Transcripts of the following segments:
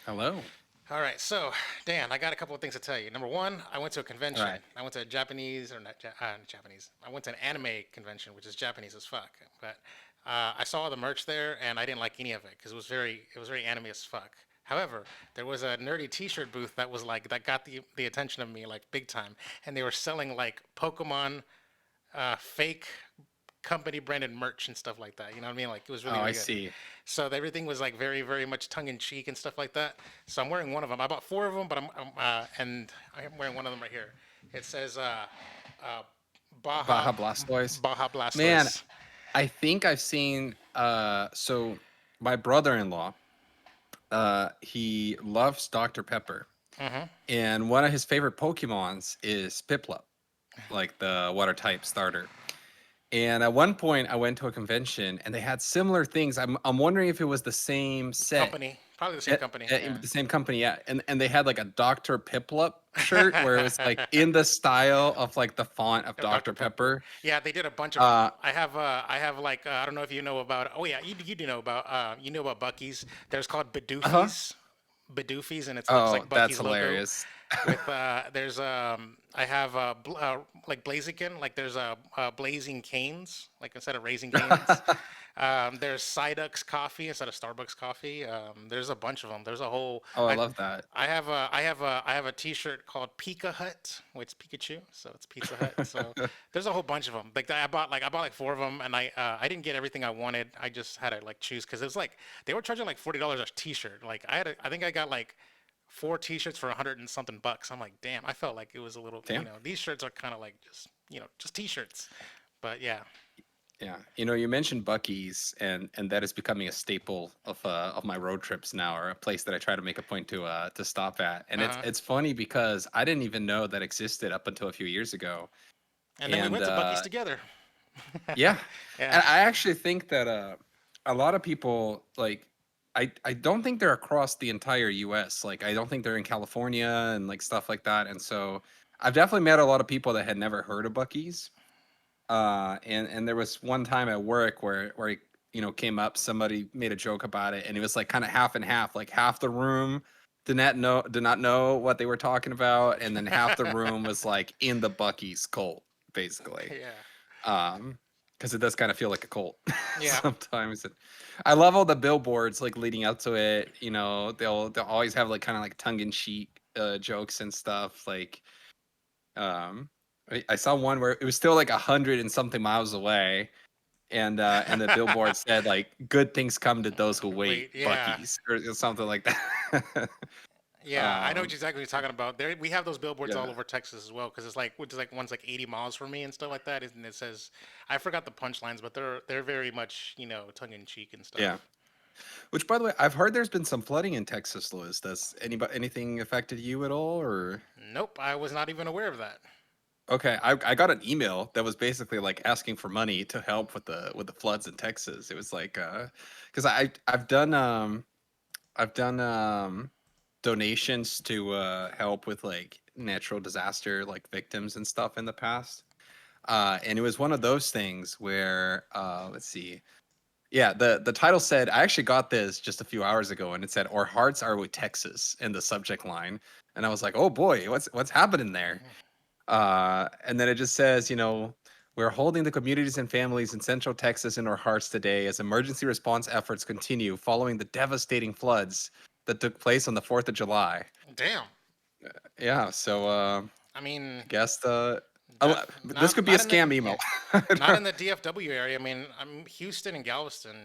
Hello. All right, so Dan, I got a couple of things to tell you. Number one, I went to a All convention. right. I went to a Japanese or not Japanese. I went to an anime convention, which is Japanese as fuck. But I saw the merch there, and I didn't like any of it because it was very anime as fuck. However, there was a nerdy T-shirt booth that was like that got the attention of me like big time, and they were selling like Pokemon fake company branded merch and stuff like that. You know what I mean? Like it was really Oh, I really good. see. So everything was like very very much tongue in cheek and stuff like that. So I'm wearing one of them. I bought four of them, but and I'm wearing one of them right here. It says uh, Baja Baja Blastoise. Baja Man, Blastoise. I think I've seen so my brother-in-law, he loves Dr. Pepper. Hmm. And one of his favorite Pokemons is Piplup, like the water type starter. And at one point I went to a convention and they had similar things. I'm wondering if it was the same set. Company, probably the same company. The same company, yeah, and they had like a Dr. Piplup shirt where it was like in the style of like the font of Of Dr. Dr. Pepper. Pepper. Yeah, they did a bunch of them. Uh, I have like I don't know if you know about. Oh yeah, you do know about. You know about Bucky's. There's called huh. Badoofies, and it looks Oh, like that's Bucky's logo. hilarious. With there's I have like Blaziken, like there's blazing canes, like instead of raising canes. There's Psyduck's coffee instead of Starbucks coffee. There's a bunch of them. There's a whole. Oh, I I love that. I have a T-shirt called Pika Hut, which is Pikachu, so it's Pizza Hut. So there's a whole bunch of them. Like I bought like four of them, and I didn't get everything I wanted. I just had to like choose because it was like they were charging like $40 a T-shirt. Like I think I got like four T-shirts for 100 and something bucks. I'm like, damn, I felt like it was a little. Damn. These shirts are kind of like just T-shirts. But yeah. Yeah, you mentioned Bucky's, and that is becoming a staple of my road trips now, or a place that I try to make a point to stop at. And it's Uh-huh. it's funny because I didn't even know that existed up until a few years ago. And then we And went to Bucky's together. yeah, Yeah. and I actually think that a lot of people like I don't think they're across the entire U.S. Like I don't think they're in California and like stuff like that. And so I've definitely met a lot of people that had never heard of Bucky's. And there was one time at work where it, came up, somebody made a joke about it, and it was like kind of half and half, like half the room did not know what they were talking about, and then half the room was like in the Bucky's cult, basically. Yeah. Because it does kind of feel like a cult Yeah. sometimes. And I love all the billboards like leading up to it. They'll always have like kind of like tongue in cheek jokes and stuff. Like I saw one where it was still like 100 and something miles away, and the billboard said like "Good things come to those who wait," Wait. Yeah. Bucky's or something like that. Yeah, I know um, exactly what you're talking about. There, we have those billboards all yeah, over Texas as well, because it's like, which is like one's like 80 miles from me and stuff like that. And it says, I forgot the punchlines, but they're very much tongue in cheek and yeah. stuff. Which, by the way, I've heard there's been some flooding in Texas, Louis. Does anything affected you at all, or? Nope, I was not even aware of that. Okay, I got an email that was basically like asking for money to help with the floods in Texas. It was like because I've done donations to help with like natural disaster like victims and stuff in the past. And it was one of those things where let's see. Yeah, the title said I actually got this just a few hours ago and it said our hearts are with Texas in the subject line. And I was like, "Oh boy, what's happening there?" And then it just says, we're holding the communities and families in Central Texas in our hearts today as emergency response efforts continue following the devastating floods that took place on the 4th of July. Damn. Yeah, so I mean, I guess this not could be a not in the scam email. yeah, not in the DFW area. I mean, I'm Houston and Galveston.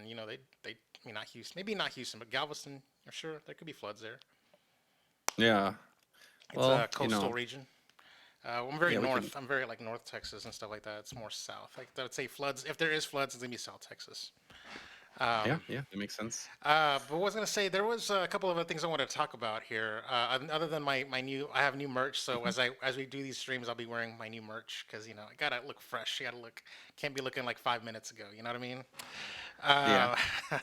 They I mean not Houston, maybe not Houston, but Galveston. I'm sure there could be floods there. Yeah. It's Well, a coastal region. I'm very yeah, we can. north. I'm very like North Texas and stuff like that. It's more south. Like I would say floods. If there is floods, it's gonna be South Texas. Yeah, Um, yeah, that makes sense. but what I was gonna say, there was a couple of other things I wanted to talk about here. Other than my new, I have new merch. So Mhm. as we do these streams, I'll be wearing my new merch because I gotta look fresh. I gotta look. Can't be looking like 5 minutes ago. You know what I mean? Yeah. Uh,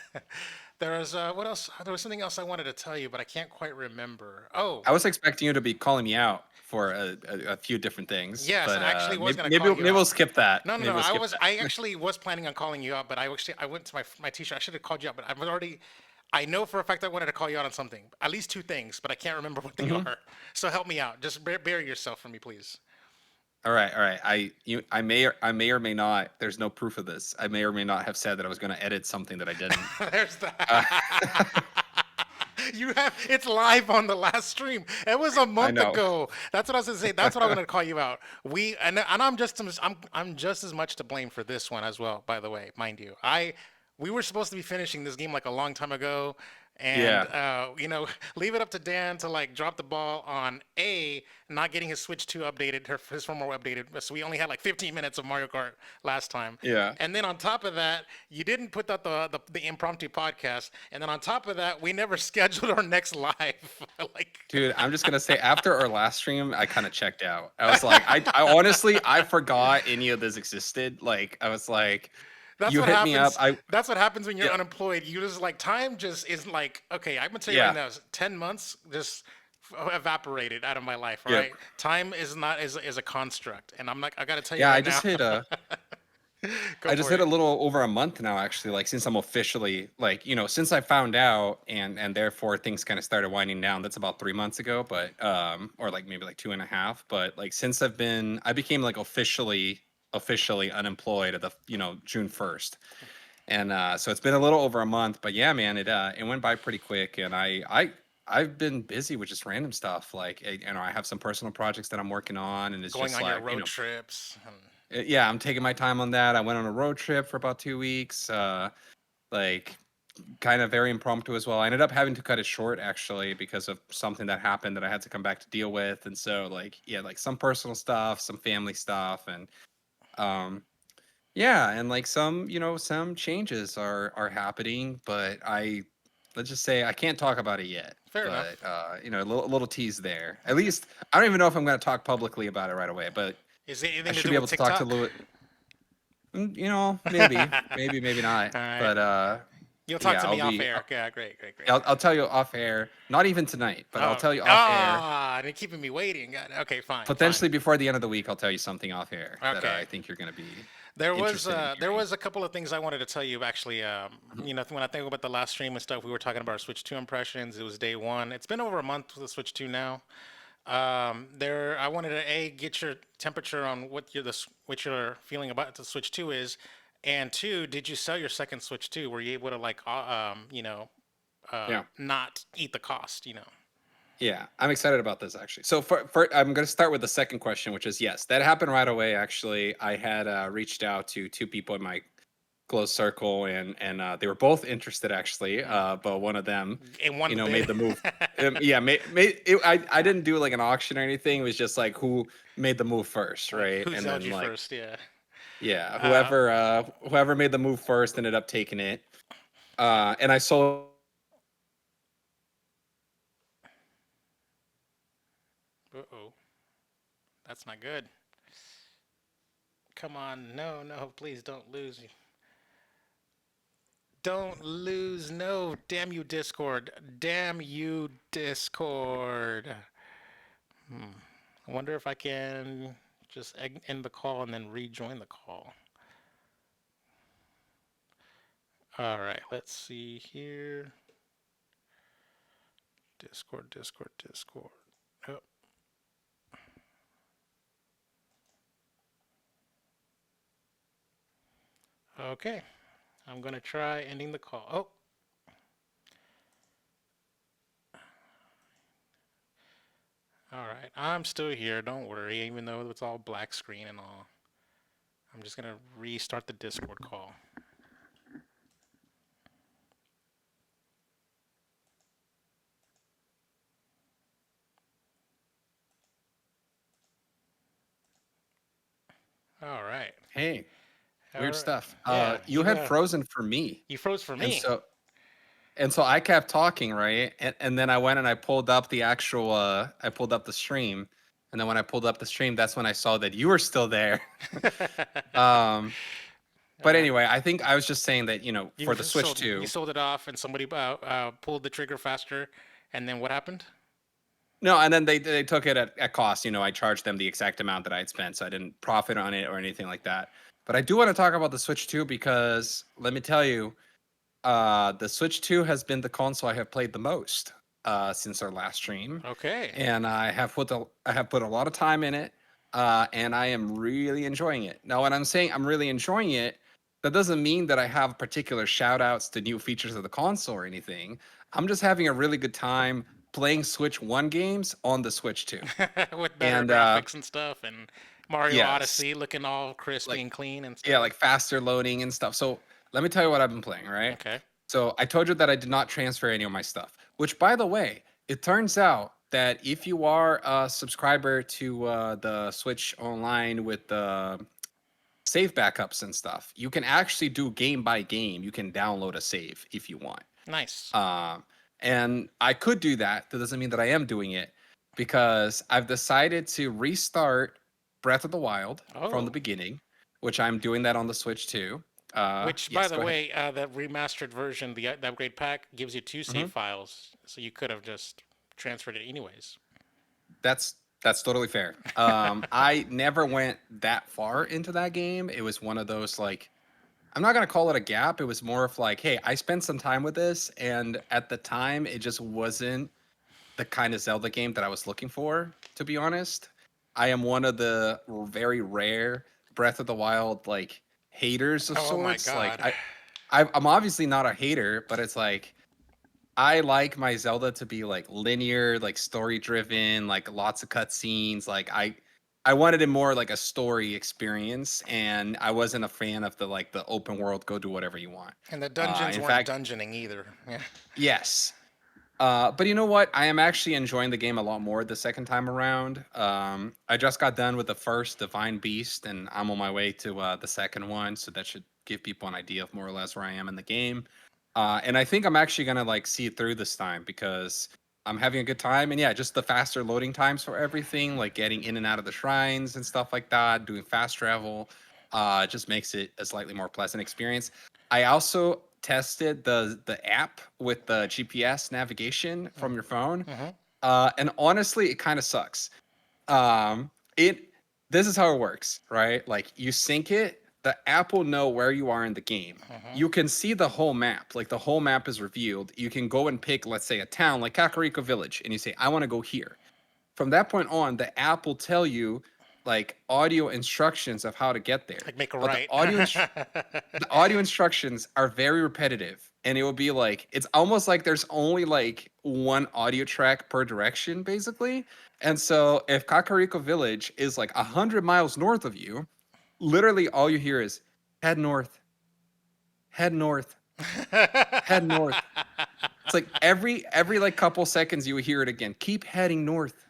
there was what else? There was something else I wanted to tell you, but I can't quite remember. Oh, I was expecting you to be calling me out for a few different things, yes, but I actually was maybe gonna maybe call we'll, you maybe we'll out. skip that. No, no, Maybe no. we'll skip I that. actually was planning on calling you out, but I went to my T-shirt. I should have called you out, but I've already. I know for a fact I wanted to call you out on something, at least two things, but I can't remember what they Hmm. are. So help me out. Just bury yourself for me, please. All right, all right. I may or may not. There's no proof of this. I may or may not have said that I was going to edit something that I didn't. There's Uh, that. You have it's live on the last stream. It was a I month know. ago. That's what I was gonna say. That's what I wanted to call you out. And I'm just as much to blame for this one as well. By the way, mind you, we were supposed to be finishing this game like a long time ago, and Yeah, leave it up to Dan to like drop the ball on not getting his Switch 2 updated, his firmware updated. So we only had like 15 minutes of Mario Kart last time. yeah. And then on top of that, you didn't put out the impromptu podcast. And then on top of that, we never scheduled our next live. Like, Dude, I'm just gonna say after our last stream, I kind of checked out. I was like, I honestly I forgot any of this existed. Like, I was like, that's you what hit me up. happens. That's what happens when you're Yeah, unemployed. You just like time just is like, okay, I'm gonna tell you right yeah, now, 10 months just evaporated out of my life. All yeah, right, time is not is a construct, and I'm like, I gotta tell you yeah. right now. Go I just for hit it. a little over a month now, actually. Like since I'm officially like, since I found out, and therefore things kind of started winding down. That's about 3 months ago, but or like maybe like 2.5. But like since I became like officially unemployed at the June 1st, and so it's been a little over a month. But yeah, man, it went by pretty quick, and I've been busy with just random stuff. Like I have some personal projects that I'm working on, and it's Going just on your like road trips. yeah, I'm taking my time on that. I went on a road trip for about 2 weeks, like kind of very impromptu as well. I ended up having to cut it short actually because of something that happened that I had to come back to deal with. And so like yeah, like some personal stuff, some family stuff, and um yeah, and like some changes are happening, but let's just say I can't talk about it yet. Fair But enough. a little tease there. At least I don't even know if I'm going to talk publicly about it right away, but Is it I anything to should do be with able to talk to TikTok? Louis. Maybe not. All right. But You'll talk yeah, to I'll me off be. air. Yeah, great, great, great. I'll tell you off air. Not even tonight, but I'll Oh, tell you off air. they're keeping me waiting. God. Okay, fine, fine. Potentially before the end of the week, I'll tell you something off air that Okay. I think you're going to be There was interested in there hearing. was a couple of things I wanted to tell you actually. Mhm. When I think about the last stream and stuff, we were talking about our Switch 2 impressions. It was day one. It's been over a month with the Switch 2 now. I wanted to get your temperature on what you're feeling about the Switch 2 is, and two, did you sell your second Switch 2? Were you able to like Yeah. not eat the cost? Yeah, I'm excited about this actually. So I'm going to start with the second question, which is yes, that happened right away. Actually, I had reached out to two people in my close circle, and they were both interested actually. Mm. But one of them, And won the made bid. the move. Yeah, I didn't do like an auction or anything. It was just like who made the move first, Like right? who And held then you like first? Yeah. yeah, Uh, whoever made the move first ended up taking it. And I sold. oh, that's not good. Come on, no, no, please don't lose. Don't lose, no, damn you, Discord. Damn you, Discord. I wonder if I can just end the call and then rejoin the call. All right, let's see here. Discord, Discord, Discord. Oh, okay, I'm gonna try ending the call. Oh, all right, I'm still here. Don't worry, even though it's all black screen and all. I'm just gonna restart the Discord call. All right. Hey, All weird right. stuff. Yeah, You had frozen for me, you froze for and me. so I kept talking, right? And then I went and I pulled up the actual I pulled up the stream. And then when I pulled up the stream, that's when I saw that you were still there. um but uh, anyway, I think I was just saying that, you for the Switch you 2. sold it off, and somebody pulled the trigger faster, and then what happened? No, and then they took it at cost. I charged them the exact amount that I had spent, so I didn't profit on it or anything like that. But I do want to talk about the Switch 2 because let me tell you, the Switch 2 has been the console I have played the most since our last stream, Okay. and I have put a lot of time in it, and I am really enjoying it. Now, when I'm saying I'm really enjoying it, that doesn't mean that I have particular shout outs to new features of the console or anything. I'm just having a really good time playing Switch 1 games on the Switch 2. With better And graphics and stuff, and Mario yes, Odyssey looking all crispy like and clean and yeah, stuff. like faster loading and stuff. So let me tell you what I've been playing, right? Okay. So I told you that I did not transfer any of my stuff, which by the way, it turns out that if you are a subscriber to the Switch Online with the save backups and stuff, you can actually do game by game. You can download a save if you want. Nice. Um, and I could do that. That doesn't mean that I am doing it because I've decided to restart Breath of the Wild from the Oh. beginning, which I'm doing that on the Switch too. Which, by Yes, the go ahead. way, the remastered version, the upgrade pack, gives you two Hmm. save files, so you could have just transferred it anyways. That's that's totally fair. I never went that far into that game. It was one of those like I'm not gonna call it a gap. It was more of like, hey, I spent some time with this, and at the time, it just wasn't the kind of Zelda game that I was looking for, to be honest. I am one of the very rare Breath of the Wild like haters of Oh my sorts. Like god. I'm obviously not a hater, but it's like I like my Zelda to be like linear, like story driven, like lots of cutscenes. Like I wanted it more like a story experience, and I wasn't a fan of the like the open world, go do whatever you want. And the dungeons In weren't fact, dungeoning either. Yeah. yes, but you know what? I am actually enjoying the game a lot more the second time around. I just got done with the first Divine Beast, and I'm on my way to the second one, so that should give people an idea of more or less where I am in the game. And I think I'm actually gonna like see it through this time because I'm having a good time. And yeah, just the faster loading times for everything, like getting in and out of the shrines and stuff like that, doing fast travel, just makes it a slightly more pleasant experience. I also tested the app with the GPS navigation from your phone, Mm-hmm. and honestly, it kind of sucks. It This is how it works, right? Like you sync it, the app will know where you are in the game. Mm-hmm. You can see the whole map, like the whole map is revealed. You can go and pick, let's say, a town like Kakariko Village, and you say, "I want to go here." From that point on, the app will tell you like audio instructions of how to get there. Like make a But right. the audio instructions are very repetitive, and it will be like it's almost like there's only like one audio track per direction basically. And so if Kakariko Village is like 100 miles north of you, literally all you hear is head north, head north, head north. It's like every like couple seconds you hear it again, keep heading north,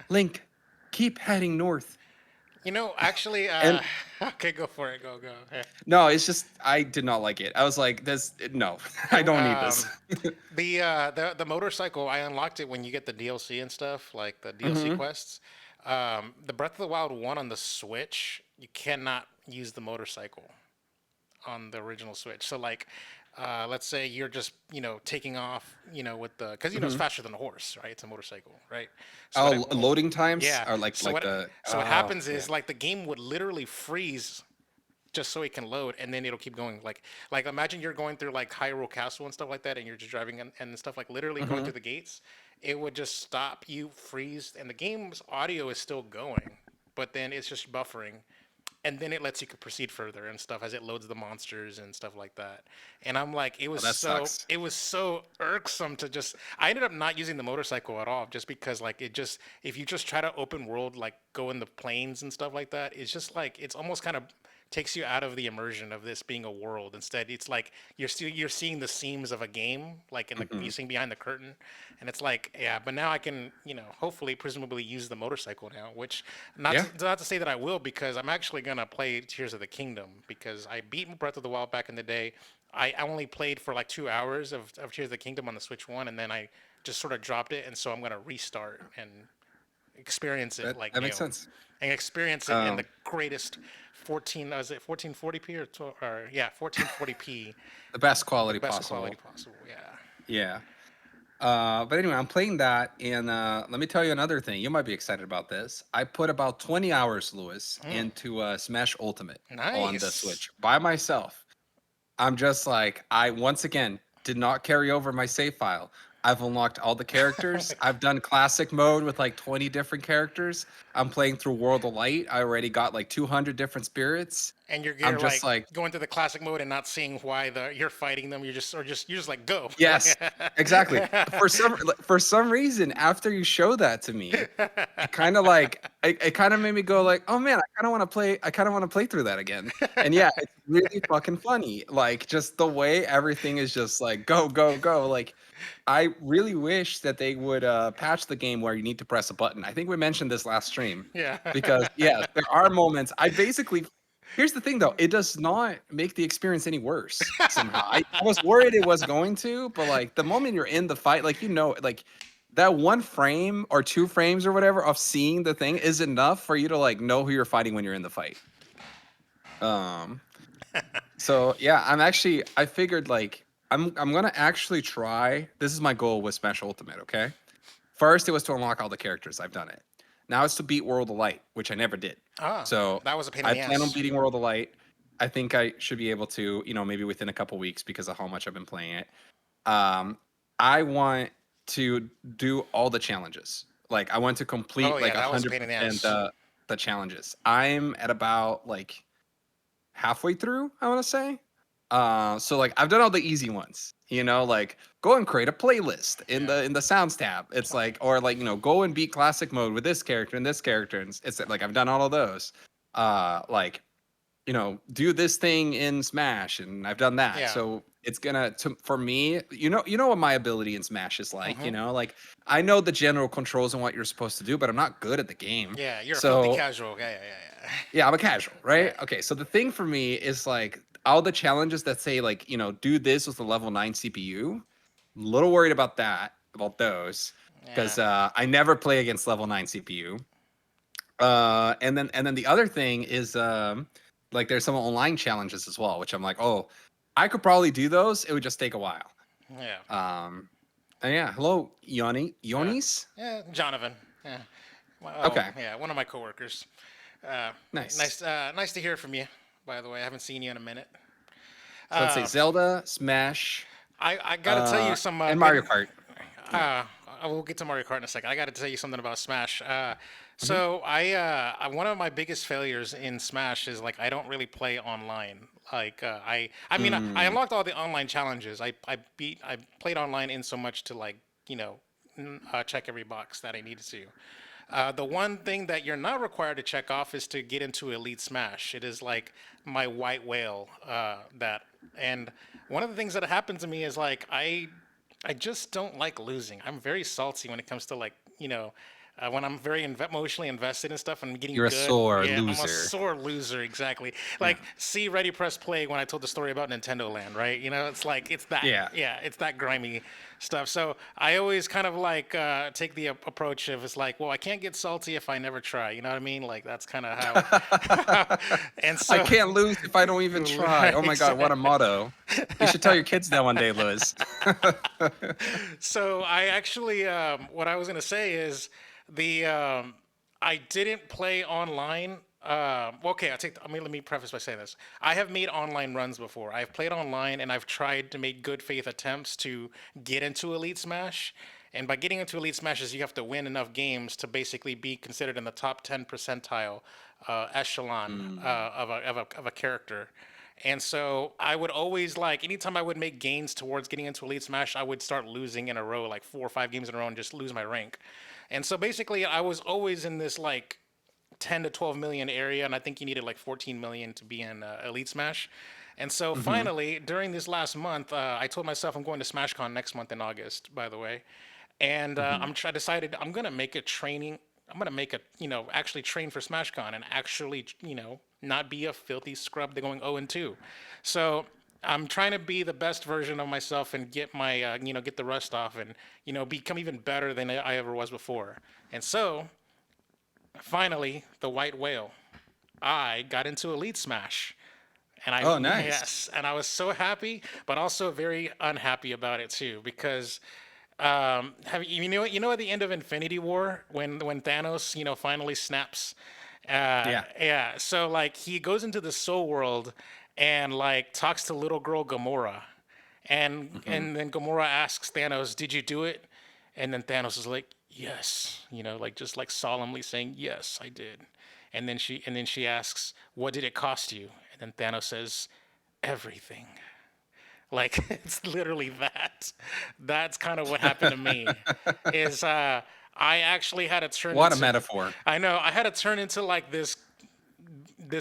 Link, keep heading north. Actually, And okay, go for it. Go, go. no, it's just I did not like it. I was like, "This no, I don't need this." The motorcycle, I unlocked it when you get the DLC and stuff, like the DLC Hmm. quests. The Breath of the Wild one on the Switch, you cannot use the motorcycle on the original Switch. So like, let's say you're just taking off, with the because it's Hmm. faster than a horse, right? It's a motorcycle, right? So Oh, what? loading times Yeah. are like So like what? the So what oh happens yeah. is like the game would literally freeze just so it can load, and then it'll keep going. Like imagine you're going through like Hyrule Castle and stuff like that, and you're just driving and stuff like literally going Hmm. through the gates. It would just stop you, freeze, and the game's audio is still going, but then it's just buffering, and then it lets you proceed further and stuff as it loads the monsters and stuff like that. And I'm like, it Oh, was that so sucks. it was so irksome to just. I ended up not using the motorcycle at all, just because like it just if you just try to open world like go in the plains and stuff like that, it's just like it's almost kind of takes you out of the immersion of this being a world. Instead, it's like you're seeing the seams of a game, like in the Hmm. you seeing behind the curtain, and it's like yeah. But now I can hopefully presumably use the motorcycle now, which Yeah. not to say that I will because I'm actually gonna play Tears of the Kingdom because I beat Breath of the Wild back in the day. I only played for like 2 hours of Tears of the Kingdom on the Switch One, and then I just sort of dropped it, and so I'm gonna restart and experience it like That makes new sense. and experience it in Um, the greatest 14 is it 1440p or yeah 1440p, the best the quality best quality possible. possible, yeah. Yeah. But anyway, I'm playing that, and let me tell you another thing. You might be excited about this. I put about 20 hours, Lewis, Mm, into Smash Ultimate on the nice. Switch by myself. I'm just like, I once again did not carry over my save file. I've unlocked all the characters. I've done classic mode with like 20 different characters. I'm playing through World of Light. I already got like 200 different spirits. And I'm you're just like like, going to the classic mode and not seeing why you're fighting them. You're just like go. yes, exactly. For some reason, after you show that to me, it kind of like it kind of made me go like, oh man, I kind of want to play. I kind of want to play through that again. And yeah, it's really fucking funny. Like just the way everything is just like go go go. Like I really wish that they would patch the game where you need to press a button. I think we mentioned this last stream Yeah. because yes, there are moments. I basically Here's the thing though, it does not make the experience any worse somehow. I was worried it was going to, but like the moment you're in the fight, like like that 1 frame or 2 frames or whatever of seeing the thing is enough for you to like know who you're fighting when you're in the fight. Um so yeah, I figured like I'm gonna actually try. This is my goal with Smash Ultimate, okay? First it was to unlock all the characters. I've done it. Now it's to beat World of Light, which I never did. Ah, So that was a pain in I the plan on ass. beating World of Light. I think I should be able to, maybe within a couple weeks because of how much I've been playing it. Um, I want to do all the challenges. Like I want to Oh complete like yeah, a that was a hundred pain in the percent ass. the challenges. I'm at about like halfway through, I want to say. So like I've done all the easy ones, like go and create a playlist in Yeah. the sounds tab. It's like, or like, go and beat classic mode with this character and this character. And it's like I've done all of those. Like, do this thing in Smash, and I've done that. Yeah. So it's gonna for me, what my ability in Smash is like, Mhm. like I know the general controls and what you're supposed to do, but I'm not good at the game. Yeah, you're a filthy So casual. Yeah, yeah, yeah, I'm a casual, yeah, right? Okay, so the thing for me is like all the challenges that say like, do this with the level 9 CPU. I'm a little worried about those, yeah. because I never play against level 9 CPU. And then the other thing is like there's some online challenges as well, which I'm like, oh, I could probably do those. It would just take a while. Yeah. Um, and yeah, hello, Uh, Yonis. yeah, Jonathan. Yeah. Oh, Okay, yeah, one of my coworkers. Uh, nice. nice to hear from you. By the way, I haven't seen you in a minute. So let's say Uh, Zelda, Smash, I gotta tell you some and good. Mario Kart. Uh, I will get to Mario Kart in a second. I gotta tell you something about Smash. Mhm. So one of my biggest failures in Smash is like I don't really play online. Like I mean I Mm. unlocked all the online challenges. I played online in so much to like check every box that I needed to. The one thing that you're not required to check off is to get into Elite Smash. It is like my white whale. And one of the things that happened to me is like I just don't like losing. I'm very salty when it comes to like when I'm very emotionally invested in stuff and getting You're a good. sore Yeah, I'm a loser. sore loser. Exactly. Yeah. Like see Ready Press Play when I told the story about Nintendo Land, right? It's like it's that. Yeah. Yeah, it's that grimy stuff. So I always kind of like take the approach of it's like, well, I can't get salty if I never try. You know what I mean? Like that's kind of how. And I so can't lose if I don't even try. Oh my god, what a exactly. motto. You should tell your kids that one day, Lewis. So I actually, what I was gonna say is the I didn't play online. Okay, let me preface by saying this. I have made online runs before. I've played online and I've tried to make good faith attempts to get into Elite Smash. And by getting into Elite Smashes, you have to win enough games to basically be considered in the top 10 percentile echelon Mm. of a character. And so I would always like anytime I would make gains towards getting into Elite Smash, I would start losing in a row, like 4 or 5 games in a row, and just lose my rank. And so basically, I was always in this like 10 to 12 million area, and I think you needed like 14 million to be in Elite Smash. And so Hmm. finally, during this last month, I told myself I'm going to SmashCon next month in August, by the way. And Hmm. I decided I'm gonna make a training. I'm gonna make a actually train for SmashCon and actually not be a filthy scrub. They're going 0-2, so I'm trying to be the best version of myself and get my get the rust off and become even better than I ever was before. And so finally, the white whale. I got into Elite Smash. And Oh, nice. yes, and I was so happy, but also very unhappy about it too, because have at the end of Infinity War when Thanos finally snaps, Yeah. yeah. So like he goes into the Soul World, and like talks to little girl Gamora, Hmm. and then Gamora asks Thanos, "Did you do it?" And then Thanos is like, "Yes," like just like solemnly saying, "Yes, I did." And then she asks, "What did it cost you?" And then Thanos says, "Everything." Like it's literally that. That's kind of what happened to me. Is I actually had to turn What a into metaphor. I know I had to turn into like this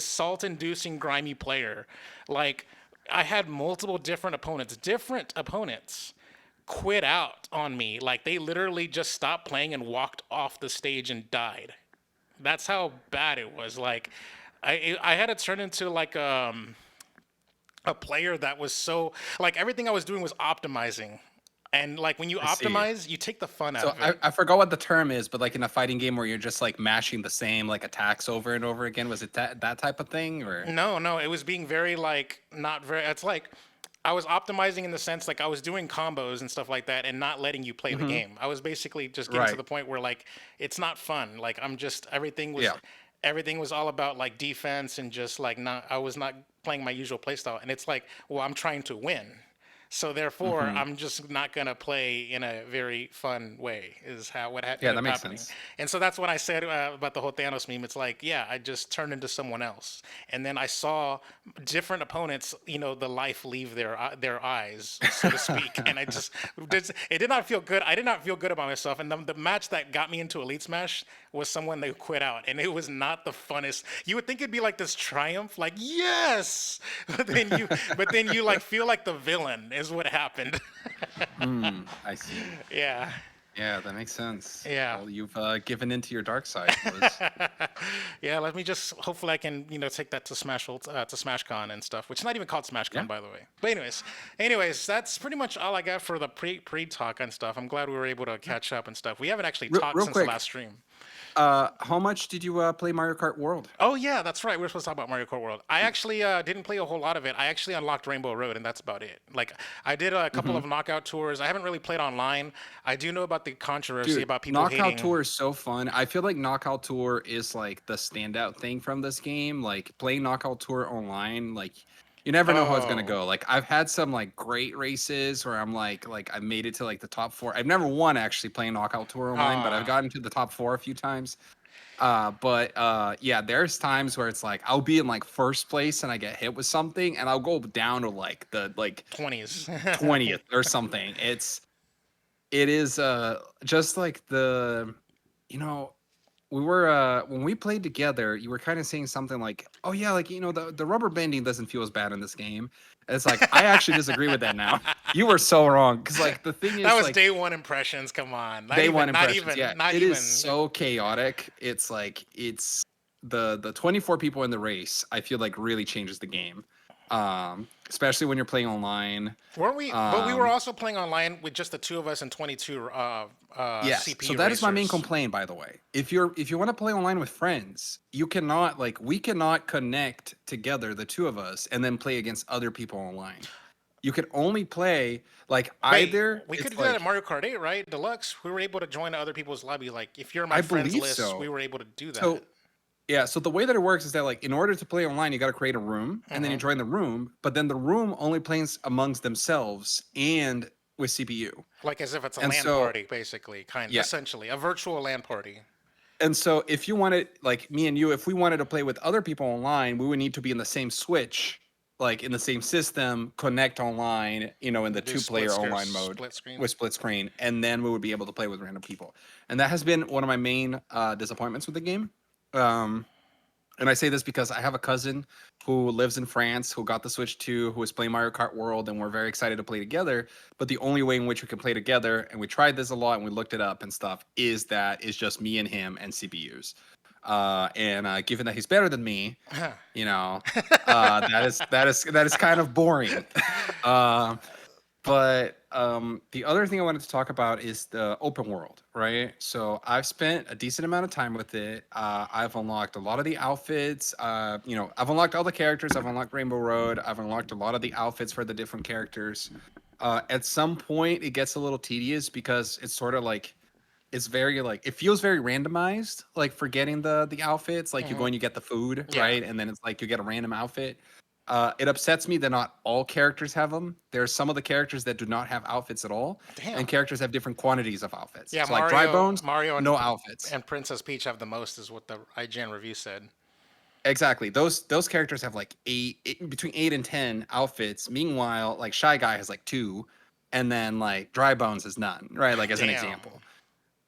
salt-inducing grimy player. Like I had multiple different opponents quit out on me. Like they literally just stopped playing and walked off the stage and died. That's how bad it was. Like I had to turn into like a player that was so like everything I was doing was optimizing. And like when you I see. optimize, you take the fun out So of I, it. I forgot what the term is, but like in a fighting game where you're just like mashing the same like attacks over and over again, was it that type of thing or? No, no, it was being very like not very. It's like I was optimizing in the sense like I was doing combos and stuff like that, and not letting you play the Hmm. game. I was basically just getting to Right. the point where like it's not fun. Like I'm just Yeah. everything was all about like defense and just like not. I was not playing my usual playstyle, and it's like well I'm trying to win. So therefore, Hmm. I'm just not gonna play in a very fun way. Is how what Yeah, ended that up makes happening, sense. and so that's what I said about the whole Thanos meme. It's like, yeah, I just turned into someone else, and then I saw different opponents, the life leave their eyes, so to speak, and it did not feel good. I did not feel good about myself, and the match that got me into Elite Smash was someone that quit out, and it was not the funnest. You would think it'd be like this triumph, like yes, but then you like feel like the villain is what happened. I see. Yeah, Yeah, that makes sense. yeah. Well, you've given into your dark side, Liz. Yeah, let me just hopefully I can take that to to SmashCon and stuff, which is not even called Yeah. SmashCon by the way. But anyways, that's pretty much all I got for the pre talk and stuff. I'm glad we were able to Yeah. catch up and stuff. We haven't actually Real, talked real since the quick, last stream. how much did you play Mario Kart World? Oh yeah, that's right. We are supposed to talk about Mario Kart World. I actually didn't play a whole lot of it. I actually unlocked Rainbow Road, and that's about it. Like I did a couple Hmm. of knockout tours. I haven't really played online. I do know about the controversy Dude, about people Knockout hating. Tour is so fun. I feel like Knockout Tour is like the standout thing from this game. Like playing Knockout Tour online, like you never know how it's gonna Oh, go. Like I've had some like great races where I'm like I made it to like the top four. I've never won actually playing Knockout Tour online, but I've ah, gotten to the top four a few times. But yeah, there's times where it's like I'll be in like first place and I get hit with something and I'll go down to like the like 20s. 20th or something. It is just like the you know we were when we played together you were kind of saying something like oh yeah like the rubber banding doesn't feel as bad in this game. And it's like I actually disagree with that now. You were so wrong because like the thing That is was like day one impressions. Come on, not day one even, not impressions, even, yeah, not it is even. so chaotic. It's like it's the 24 people in the race I feel like really changes the game, especially when you're playing online. Weren't we? But we were um also playing online with just the two of us and 22 Yes. So CPU that is my main racers. complaint, by the way. If you want to play online with friends, you cannot like we cannot connect together, the two of us, and then play against other people online. You can only play like Wait, either we could it's do that at like Mario Kart 8, right? Deluxe. We were able to join other people's lobby. Like, if you're in my I friends believe list, we so. were able to do that. So yeah, so the way that it works is that like in order to play online, you got to create a room and then you Hmm. join the room, but then the room only plays amongst themselves and with CPU. Like as if it's a And LAN so party, basically, yeah, essentially a virtual LAN party. and so if you wanted like me and you, if we wanted to play with other people online, we would need to be in the same switch, like in the same system, connect online, in the Do two-player online mode split screen. with split screen, and then we would be able to play with random people. And that has been one of my main disappointments with the game. Um, and I say this because I have a cousin who lives in France who got the Switch 2, who was playing Mario Kart World, and we're very excited to play together. But the only way in which we can play together, and we tried this a lot and we looked it up and stuff, is that it's just me and him and CPUs. And given that he's better than me, you know, that is kind of boring. um, but the other thing I wanted to talk about is the open world, right? So I've spent a decent amount of time with it. I've unlocked a lot of the outfits. I've unlocked all the characters. I've unlocked Rainbow Road. I've unlocked a lot of the outfits for the different characters. At some point, it gets a little tedious because it's sort of like it's very like it feels very randomized. Like for getting the outfits, like you go Hmm. and you get the food, Yeah. right? And then it's like you get a random outfit. It upsets me that not all characters have them. There's some of the characters that do not have outfits at all, Damn. and characters have different quantities of outfits. Yeah, So like Dry Bones, Mario, no outfits. and Princess Peach have the most, is what the IGN review said. Exactly. Those characters have like between 8 and 10 outfits. Meanwhile, like Shy Guy has like two, and then like Dry Bones has none. Right, like as an Damn. example.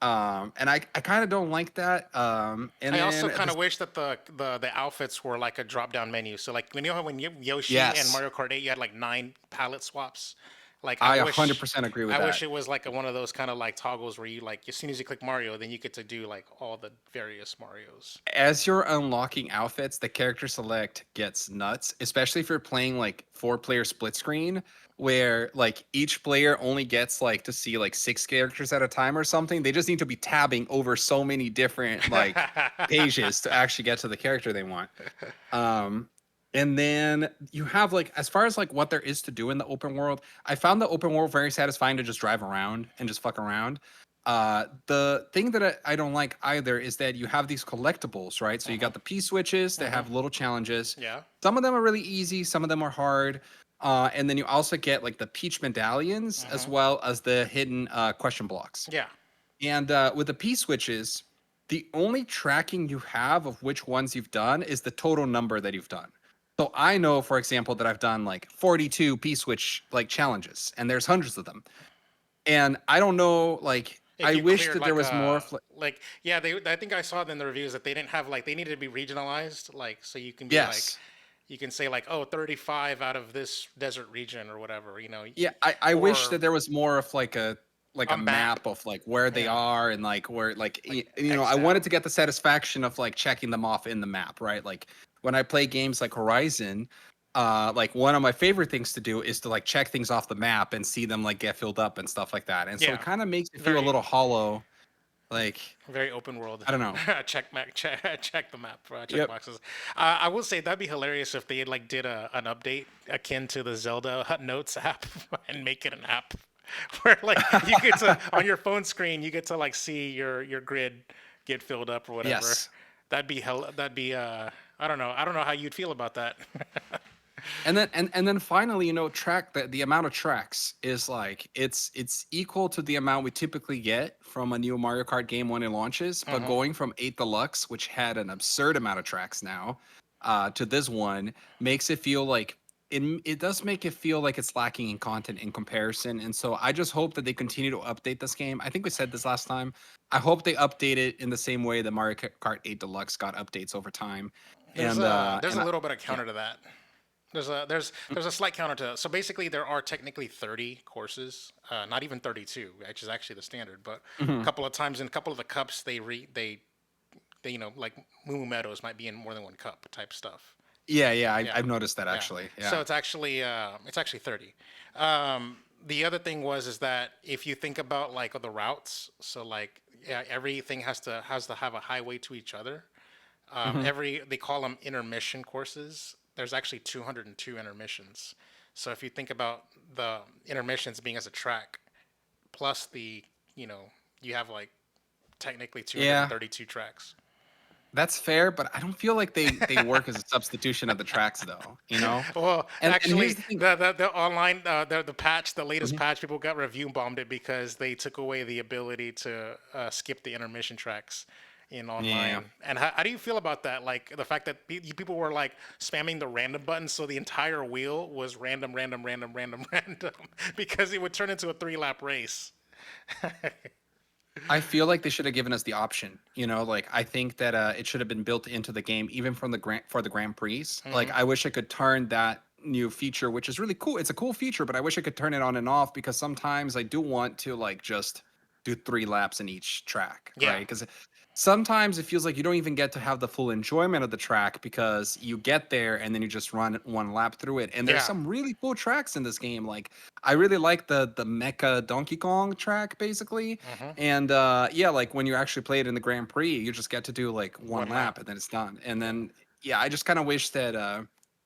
And I kind of don't like that. And I then also kind this, of wish that the outfits were like a drop down menu. So like when you know how when Yoshi and yes, Mario Kart 8 you had like 9 palette swaps. Like I 100% agree with I wish that. it was like one of those kind of like toggles where you like as soon as you click Mario, then you get to do like all the various Marios. As you're unlocking outfits, the character select gets nuts, especially if you're playing like 4-player split screen, where like each player only gets like to see like 6 characters at a time or something. They just need to be tabbing over so many different like pages to actually get to the character they want. Um, and then you have like, as far as like what there is to do in the open world, I found the open world very satisfying to just drive around and just fuck around. The thing that I don't like either is that you have these collectibles, right? So you Uh-huh. got the P switches that Uh-huh. have little challenges. Yeah. Some of them are really easy, some of them are hard. And then you also get like the Peach medallions as Uh-huh. well as the hidden question blocks. Yeah. And with the P switches, the only tracking you have of which ones you've done is the total number that you've done. So I know, for example, that I've done like 42 P switch like challenges, and there's hundreds of them. And I don't know, like If I you wish cleared that there like was more. yeah, they I think I saw it in the reviews that they didn't have like they needed to be regionalized, like so you can be like Yes, you can say like, oh, 35 out of this desert region or whatever, yeah, I wish or that there was more of like a a map. map of like where they Yeah, are and like where like like I X'd wanted out. to get the satisfaction of like checking them off in the map, right? Like when I play games like Horizon, like one of my favorite things to do is to like check things off the map and see them like get filled up and stuff like that. And so it Yeah, kind of makes it feel a very little hollow. Like very open world. I don't know. check map, check the map, check Yep. boxes. I will say that'd be hilarious if they like did an update akin to the Zelda Notes app and make it an app where like you get to on your phone screen you get to like see your grid get filled up or whatever. Yes. That'd be hell. That'd be I don't know how you'd feel about that. And then finally, track the amount of tracks is like it's equal to the amount we typically get from a new Mario Kart game when it launches, but Uh-huh. going from 8 Deluxe, which had an absurd amount of tracks now, to this one makes it feel like it does make it feel like it's lacking in content in comparison. And so I just hope that they continue to update this game. I think we said this last time. I hope they update it in the same way that Mario Kart 8 Deluxe got updates over time. And There's a I, little bit of yeah. counter to that. There's a slight counter to so basically there are technically 30 courses, not even 32, which is actually the standard. But a Mhm. couple of times in a couple of the cups they like Moo Meadows might be in more than one cup type stuff. Yeah, Yeah, I've noticed that yeah. actually. So Yeah. it's actually 30. The other thing is that if you think about like the routes, so like yeah, everything has to have a highway to each other. Hmm. They call them intermission courses. There's actually 202 intermissions. So if you think about the intermissions being as a track, plus you know, you have like technically Yeah, 232 tracks. that's fair, but I don't feel like they work as a substitution of the tracks though, you know? Well, And here's actually, the thing. the online the patch, the latest Mhm. patch, people got review bombed it because they took away the ability to skip the intermission tracks in Yeah. online. And how do you feel about that? Like the fact that people were like spamming the random button, so the entire wheel was random, random, random, random, random, because it would turn into a 3 lap race. I feel like they should have given us the option, like I think that it should have been built into the game even from the Grand Prix. Like Hmm. I wish I could turn that new feature, which is really cool. It's a cool feature, but I wish I could turn it on and off because sometimes I do want to like just do 3 laps in each track, Yeah, right? Because sometimes it feels like you don't even get to have the full enjoyment of the track because you get there and then you just run 1 lap through it. And there's yeah. some really cool tracks in this game. Like I really like the Mecha Donkey Kong track basically. Hmm. And yeah, like when you actually play it in the Grand Prix, you just get to do like one 1 lap. lap and then it's done. And Yeah. then yeah, I just kind of wish that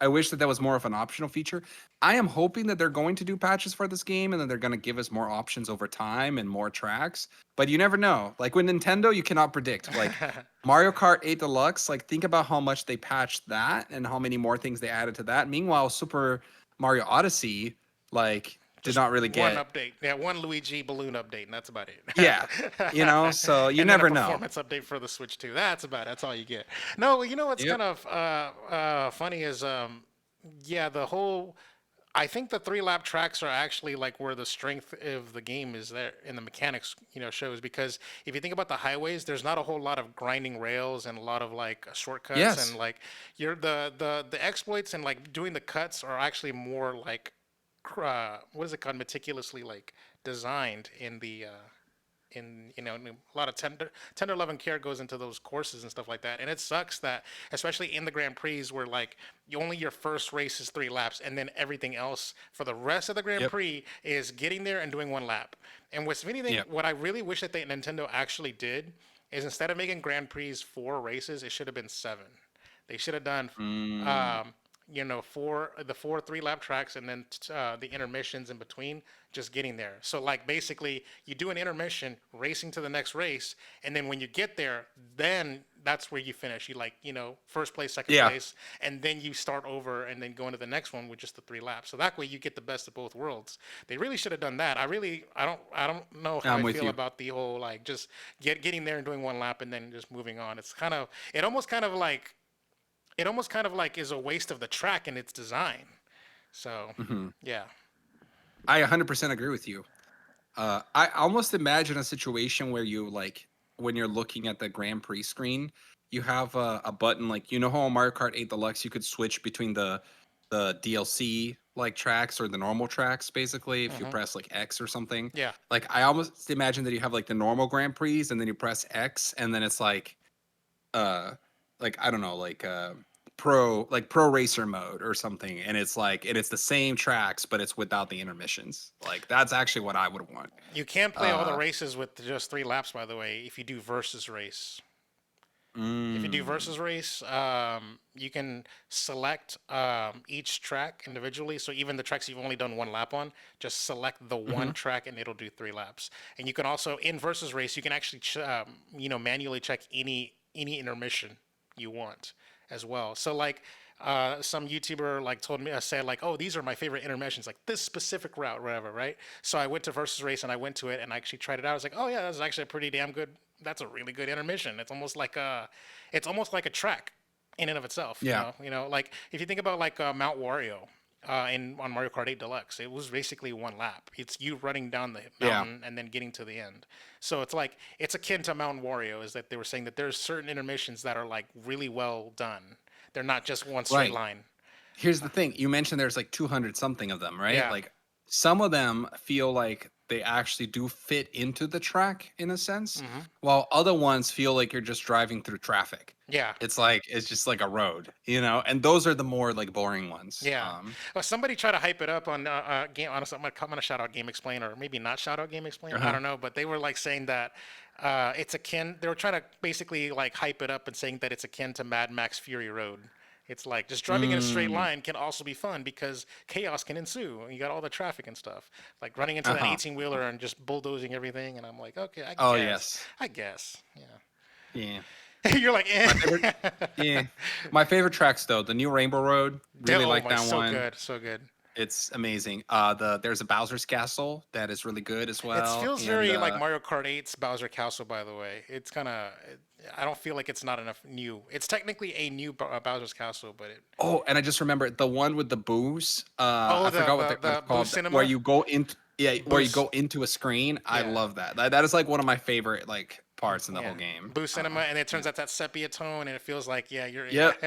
I wish that that was more of an optional feature. I am hoping that they're going to do patches for this game and then they're going to give us more options over time and more tracks. But you never know. Like with Nintendo, you cannot predict. Like Mario Kart 8 Deluxe, like think about how much they patched that and how many more things they added to that. Meanwhile, Super Mario Odyssey, like, did Just not really one get, update. Yeah, one Luigi balloon update, and that's about yeah, you know, it. so you And then a never know. performance update for the Switch too. That's about it. That's all you get. No, you know what's Yep. kind of funny is yeah, the whole. I think the three lap tracks are actually like where the strength of the game is there in the mechanics, shows because if you think about the highways, there's not a whole lot of grinding rails and a lot of like shortcuts and Yes. like you're the exploits and like doing the cuts are actually more like what is it called, meticulously like designed in the in a lot of tender love and care goes into those courses and stuff like that. And it sucks that, especially in the Grand Prix, where like only your first race is 3 laps, and then everything else for the rest of the Grand Yep. Prix is getting there and doing 1 lap. And what's anything, Yep. what I really wish that Nintendo actually did is instead of making Grand Prix 4 races, it should have been 7. They should have done Mm, um, four 3 lap tracks and then the intermissions in between, just getting there. So like basically you do an intermission racing to the next race, and then when you get there, then that's where you finish. You like, first place, second yeah, place, and then you start over and then go into the next one with just the 3 laps. So that way you get the best of both worlds. They really should have done that. I don't know how I'm I with feel you. about the whole like just getting there and doing 1 lap and then just moving on. It almost kind of like is a waste of the track and its design. So, Mhm. yeah. I 100% agree with you. I almost imagine a situation where you like when you're looking at the Grand Prix screen, you have a button like you know how on Mario Kart 8 Deluxe you could switch between the DLC like tracks or the normal tracks basically if you Hmm. press like X or something. Yeah. Like I almost imagine that you have like the normal Grand Prix and then you press X and then it's uh like I don't know pro racer mode or something and it's the same tracks but it's without the intermissions. Like that's actually what I would want. You can play all the Uh races with just 3 laps, by the way, if you do versus race. If you do mm, versus race, you can select each track individually. So even the tracks you've only done 1 lap on, just select the one mhm. track and it'll do 3 laps. And you can also in versus race, you can actually manually check any intermission you want as well. So like some YouTuber like told me, said like, oh, these are my favorite intermissions, like this specific route, whatever, right? So I went to versus race and I went to it and I actually tried it out. I was like, oh yeah, that's actually a pretty damn good. That's a really good intermission. It's almost like a track in and of itself. You Yeah. know, you know, like if you think about like Mount Wario. In on Mario Kart 8 Deluxe, it was basically 1 lap. It's you running down the Yeah. mountain and then getting to the end. So it's like it's akin to Mountain Wario. Is that they were saying that there's certain intermissions that are like really well done. They're not just one straight Right. line. Here's the thing. You mentioned there's like 200 something of them, right? Yeah. Like some of them feel like they actually do fit into the track in a sense, Hmm. while other ones feel like you're just driving through traffic. Yeah. It's like it's just like a road, you know? And those are the more like boring ones. Yeah. Well, somebody try to hype it up on game. Honestly, I'm gonna shout out Game Explain, or maybe not shout out Game Explain. I Uh-huh. don't know, but they were like saying that it's akin. They were trying to basically like hype it up and saying that it's akin to Mad Max Fury Road. It's like just driving in a straight Mm. line can also be fun because chaos can ensue. You got all the traffic and stuff. Like running into that Uh-huh. 18 wheeler and just bulldozing everything. And I'm like, okay, I Oh, guess. yes. I guess. Yeah. Yeah. You're like, My favorite eh. yeah. My favorite tracks though, the new Rainbow Road, really Oh like my, that so one. good, so good. It's amazing. There's a Bowser's Castle that is really good as It well. feels And very like Mario Kart 8's Bowser Castle, by the way. It's kind of. I don't feel like it's not enough new. It's technically a new Bowser's Castle, but it. oh, and I just remembered the one with the booze. Oh, I the forgot the what it's the Boo called. Where Cinema, you go into yeah, where you Boost. go into a screen. I Yeah, love that. That is like one of my favorite like parts in the yeah. whole game. Boo Cinema, and it Yeah. turns out that sepia tone, and it feels like yeah. Yep.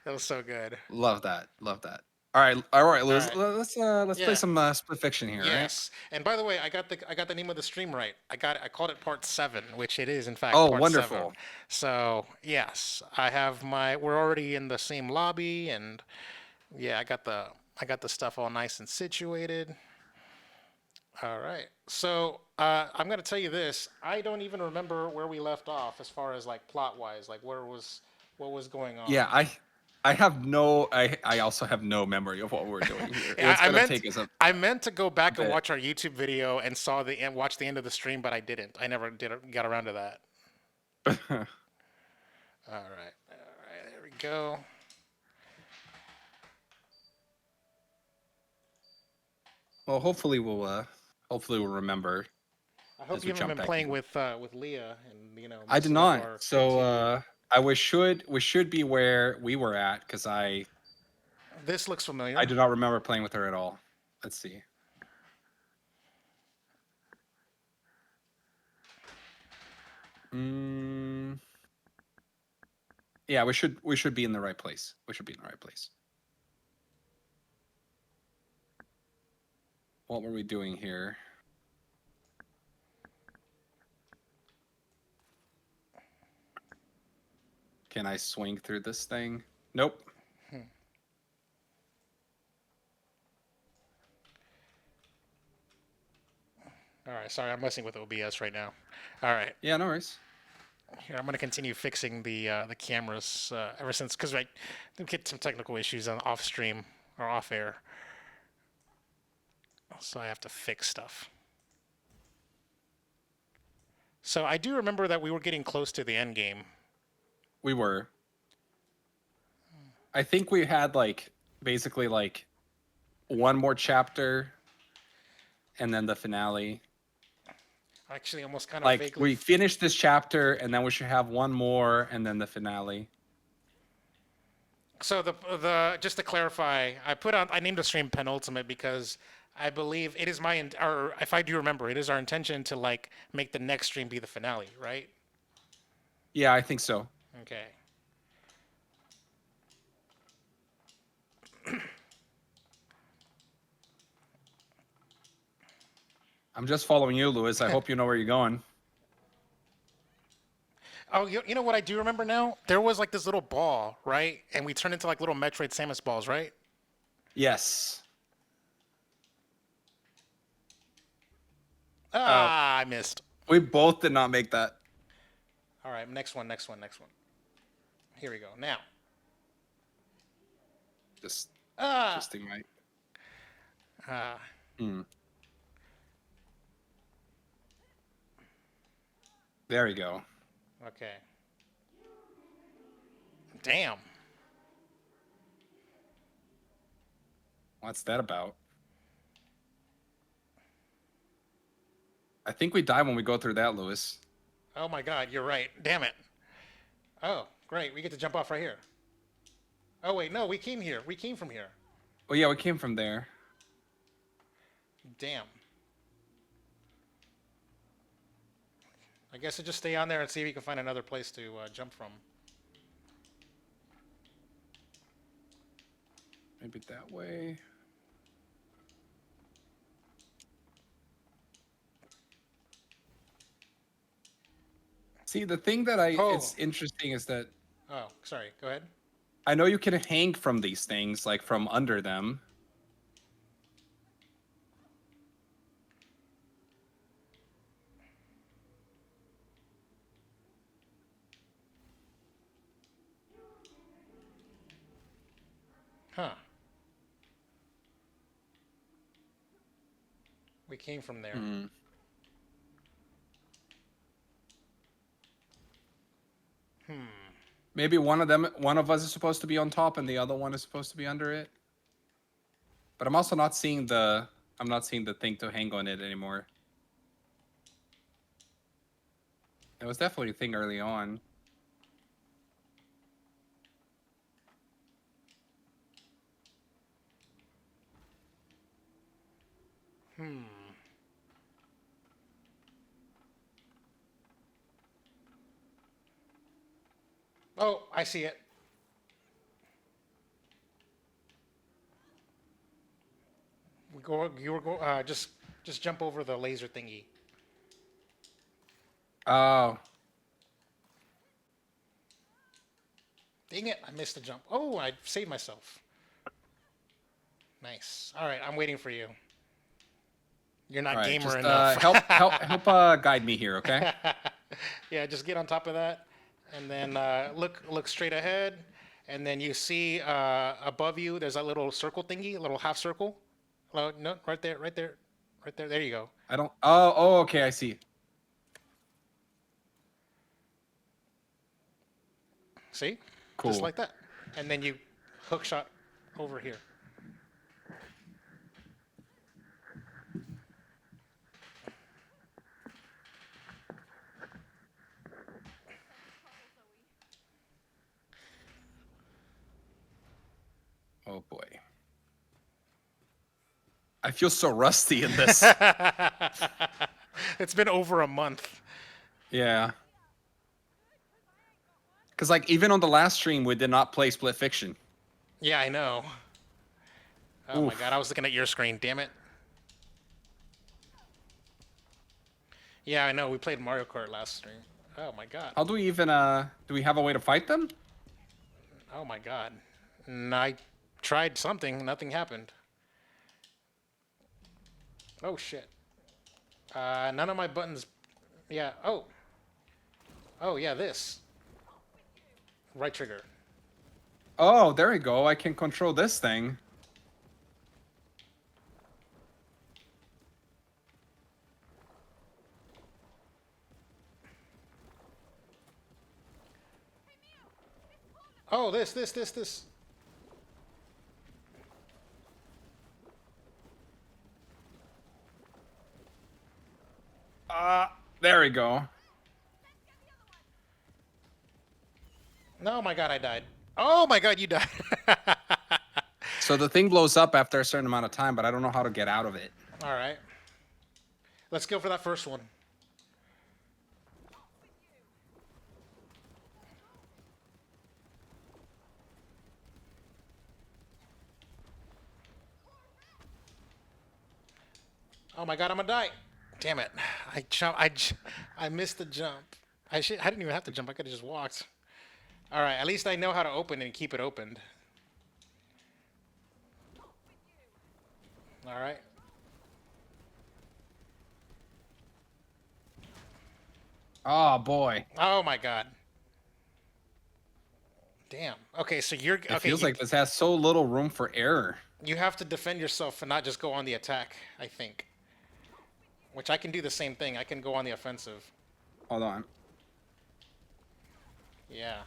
That was so good. Love that. Love that. All right, All Lewis. right. Let's play Yeah. some split fiction here, right? Yes. And by the way, I got the name of the stream right. I called it part 7, which it is in fact Oh, part 7. wonderful. So yes, I have my. We're already in the same lobby, and yeah, I got the stuff all nice and situated. All right. So I'm gonna tell you this. I don't even remember where we left off as far as like plot wise, like what was going on. Yeah, I have no. I also have no memory of what we're doing here. Yeah, It's gonna take us I meant to go a back and bit. watch our YouTube video and saw the and watch the end of the stream, but I didn't. I never got around to that. All right, there we go. Well, hopefully we'll remember I hope as you we haven't jump been back playing in. with Leah and I did messing up not. our So continue. I we should be where we were at because This looks I familiar. do not remember playing with her at all. Let's see. Mm, yeah, we should be in the right place. We should be in the right place. What were we doing here? Can I swing through this thing? Nope. Hmm. All right, sorry, I'm messing with OBS right now. All right, Yeah, no worries. here I'm gonna continue fixing the cameras ever since because I did get some technical issues on off stream or off air, so I have to fix stuff. So I do remember that we were getting close to the end game. We were. I think we had like basically like one more chapter and then the finale. Actually, almost kind of Like vaguely. we finished this chapter and then we should have one more and then the finale. So the just to clarify, I named the stream Penultimate because I believe it is or if I do remember, it is our intention to like make the next stream be the finale, right? Yeah, I think so. Okay. I'm just following you, Lewis. I hope you know where you're going. Oh, you know what I do remember now? There was like this little ball, right? And we turned into like little Metroid Samus balls, right? Yes. Oh, Ah, I missed. we both did not make that. All right, next one, next one, next one. Here we go. Now. Just Ah. twisting my. Ah. Hmm. There we go. Okay. Damn. What's that about? I think we die when we go through that, Lewis. Oh my God, you're right. Damn it. Oh, great. We get to jump off right here. Oh wait, no, we came here. We came from here. Oh yeah, we came from there. Damn. I guess I just stay on there and see if we can find another place to jump from. Maybe that way. See, the thing that Oh. it's interesting is that Oh, sorry. Go ahead. I know you can hang from these things, like from under them. Huh. We came from there. Hmm. Hmm. Maybe one of us is supposed to be on top, and the other one is supposed to be under it. But I'm also not seeing I'm not seeing the thing to hang on it anymore. It was definitely a thing early on. Hmm. Oh, I see it. You were go. Just jump over the laser thingy. Oh, Dang it! I missed the jump. Oh, I saved myself. Nice. All right, I'm waiting for you. You're all not right. gamer Just enough. help guide me here, okay? Yeah, just get on top of that, and then look straight ahead, and then you see above you there's a little circle thingy, a little half circle. No, right there, right there, right there. There you go. I don't. Oh, okay. I see. See, just Cool. like that, and then you hook shot over here. Oh boy. I feel so rusty in this. It's been over a month. Yeah. Because like even on the last stream, we did not play Split Fiction. Yeah, I know. Oh my god, I Oof. was looking at your screen. Damn it. Yeah, I know. We played Mario Kart last stream. Oh my god. How do we even do we have a way to fight them? Oh my god. And I tried something. Nothing happened. Oh shit. None of my buttons. Yeah. Oh. Oh yeah. This. Right trigger. Oh, there we go. I can control this thing. Oh, this. There we go. No, my god, I died. Oh my god, you died. So the thing blows up after a certain amount of time, but I don't know how to get out of it. All right. Let's go for that first one. Oh my god, I'm gonna die. Damn it. I missed the jump. I didn't even have to jump. I could have just walked. All right, at least I know how to open it and keep it opened. All right. Oh boy. Oh my god. Damn. Okay, so you're It okay. feels like this has so little room for error. You have to defend yourself and not just go on the attack, I think. Which I can do the same thing. I can go on the offensive. Hold on. Yeah.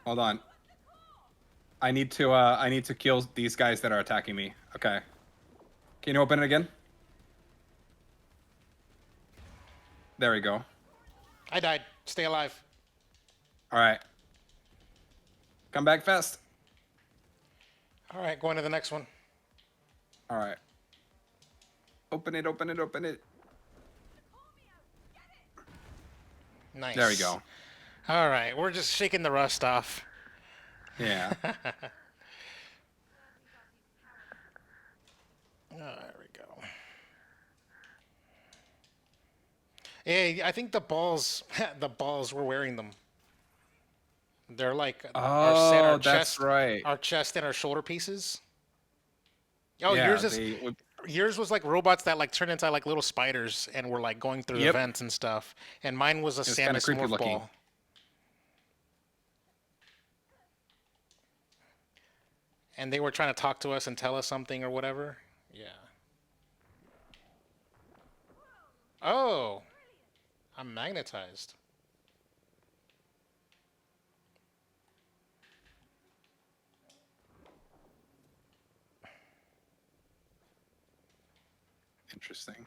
Hold on. I need to kill these guys that are attacking me. Okay. Can you open it again? There we go. I died. Stay alive. All right. Come back fast. All right, going to the next one. All right. Open it, open it, open it. Nice. There we go. All right, we're just shaking the rust off. Yeah. Oh, there we go. Hey, I think the balls, the balls, we're wearing them. They're like Oh, our that's chest, right. our chest and our shoulder pieces. Oh, Yeah, they would. yours was like robots that like turned into like little spiders and were like going through the Yep. vents and stuff. And mine was a It was kind of Samus creepy morph looking. ball. And they were trying to talk to us and tell us something or whatever. Yeah. Oh, I'm magnetized. Interesting.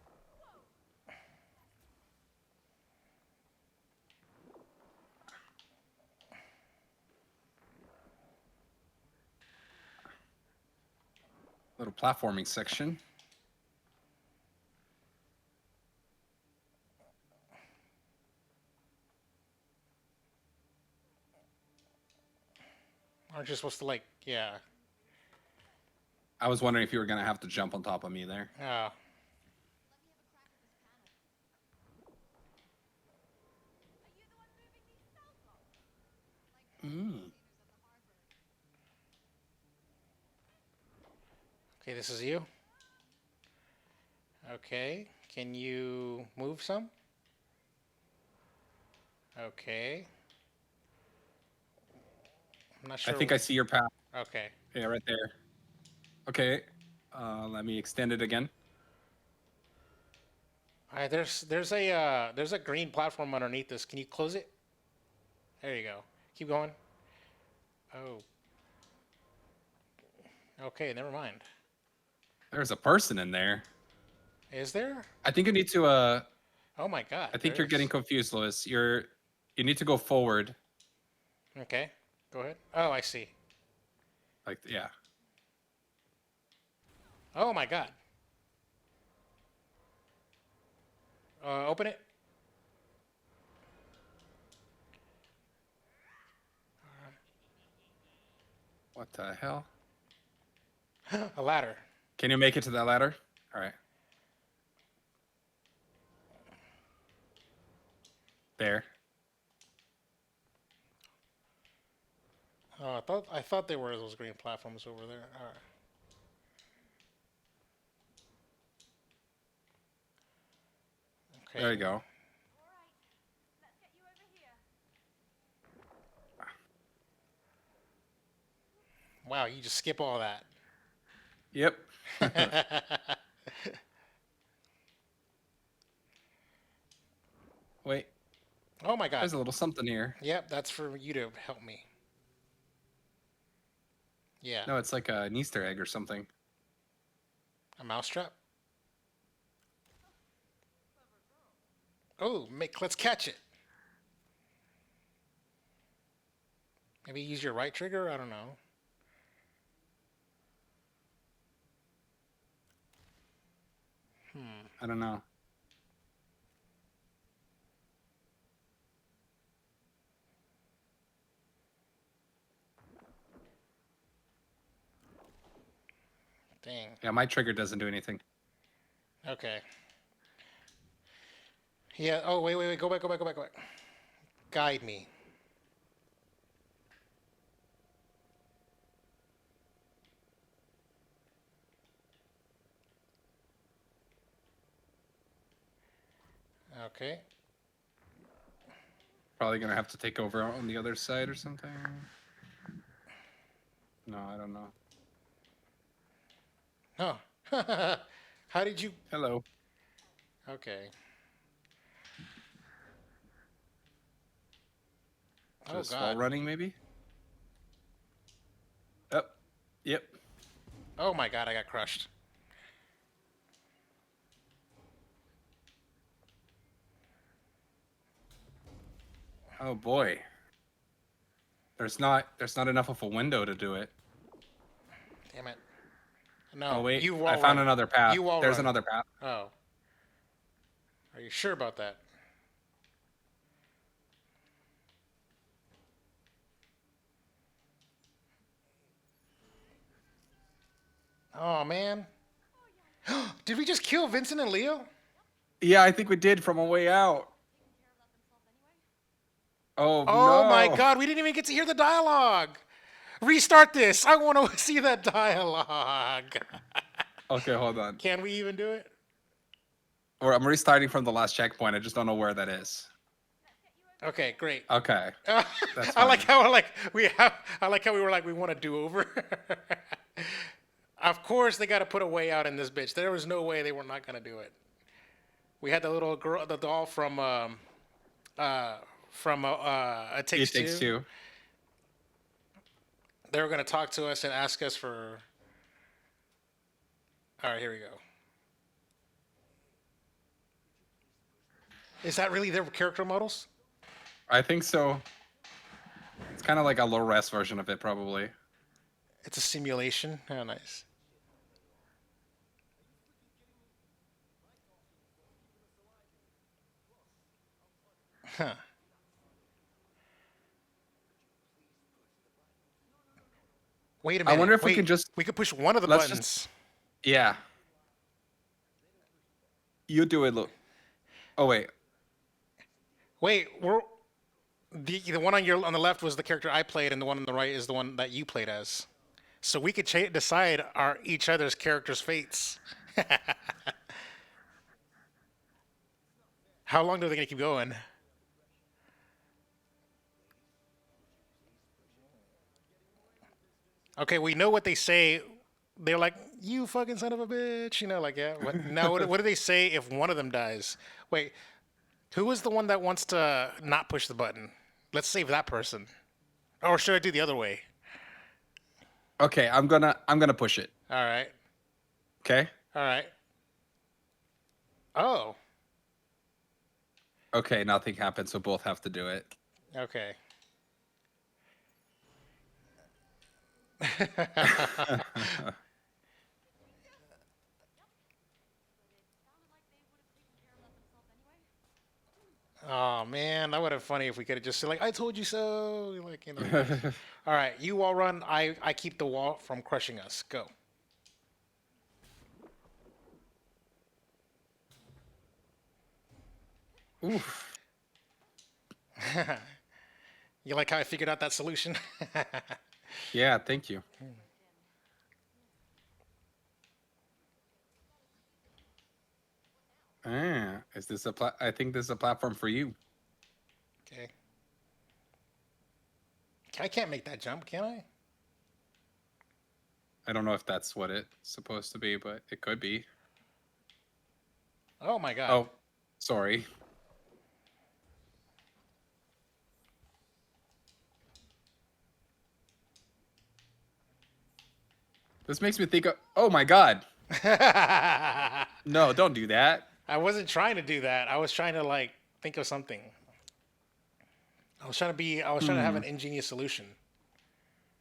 Little platforming section. Aren't you supposed to like, yeah. I was wondering if you were gonna have to jump on top of me there. Oh. Mm. Okay, this is you. Okay. Can you move some? Okay. I'm not I sure. think I see your path. Okay. Yeah, right there. Okay. Let me extend it again. All right. There's a green platform underneath this. Can you close it? There you go. Keep going. Oh. Okay. Never mind. There's a person in there. Is there? I think you need to. Oh my God. I think There you're getting is. confused, Lewis. You need to go forward. Okay. Go ahead. Oh, I see. Like, yeah. Oh my God. Open it. What the hell? A ladder. Can you make it to that ladder? All right. There. Oh, I thought there were those green platforms over there. All right. There Okay. you go. Wow, you just skip all that. Yep. Wait. Oh my God. There's a little something here. Yep, that's for you to help me. Yeah. No, it's like an Easter egg or something. A mousetrap. Oh, let's catch it. Maybe use your right trigger. I don't know. Hmm. I don't know. Dang. Yeah, my trigger doesn't do anything. Okay. Yeah. Oh, wait. Go back. Go back. Go back. Go back. Guide me. Okay. Probably gonna have to take over on the other side or something. No, I don't know. Oh. How did you? Hello. Okay. Oh Just wall God. running, maybe? Oh, yep. Oh my God. I got crushed. Oh boy. There's not enough of a window to do it. Damn it. Oh No. wait, You I wall found run. another path. You wall There's run. another path. Oh. Are you sure about that? Oh man. Did we just kill Vincent and Leo? Yeah, I think we did from a way out. Oh Oh my no. God, we didn't even get to hear the dialogue. Restart this. I want to see that dialogue. Okay, hold on. Can we even do it? Or I'm restarting from the last checkpoint. I just don't know where that is. Okay, great. Okay, that's I like fine. how I like how we were like we want to do over. Of course they got to put a way out in this bitch. There was no way they were not gonna do it. We had the little girl, the doll It It Takes takes Two. two. They were gonna talk to us and ask us for. All right, here we go. Is that really their character models? I think so. It's kind of like a low res version of it, probably. It's a simulation. Oh, nice. Huh. Wait a I minute. wonder if we Wait. can just We could push one of the let's just buttons. yeah. You do it. Look. Oh wait. Wait. We're the one on the left was the character I played, and the one on the right is the one that you played as. So we could decide our each other's characters' fates. How long are they gonna keep going? Okay, we know what they say. They're like, "You fucking son of a bitch," like yeah. What now? What do they say if one of them dies? Wait, who is the one that wants to not push the button? Let's save that person. Or should I do the other way? Okay, I'm gonna push it. All right, Okay. all right. Oh, Okay, nothing happened, so both have to do it. okay. Oh man, that would have been funny if we could have just said like, "I told you so." All right, you wall run. I keep the wall from crushing us. Go. Oof. You like how I figured out that solution? Yeah, thank you. Ah, is this I think this is a platform for you. Okay. I can't make that jump, can I? I don't know if that's what it's supposed to be, but it could be. Oh my god. Oh, sorry. This makes me think of, oh my god. I No, don't do that. wasn't trying to do that. I was trying to like think of something. I was trying to have Hmm. an ingenious solution.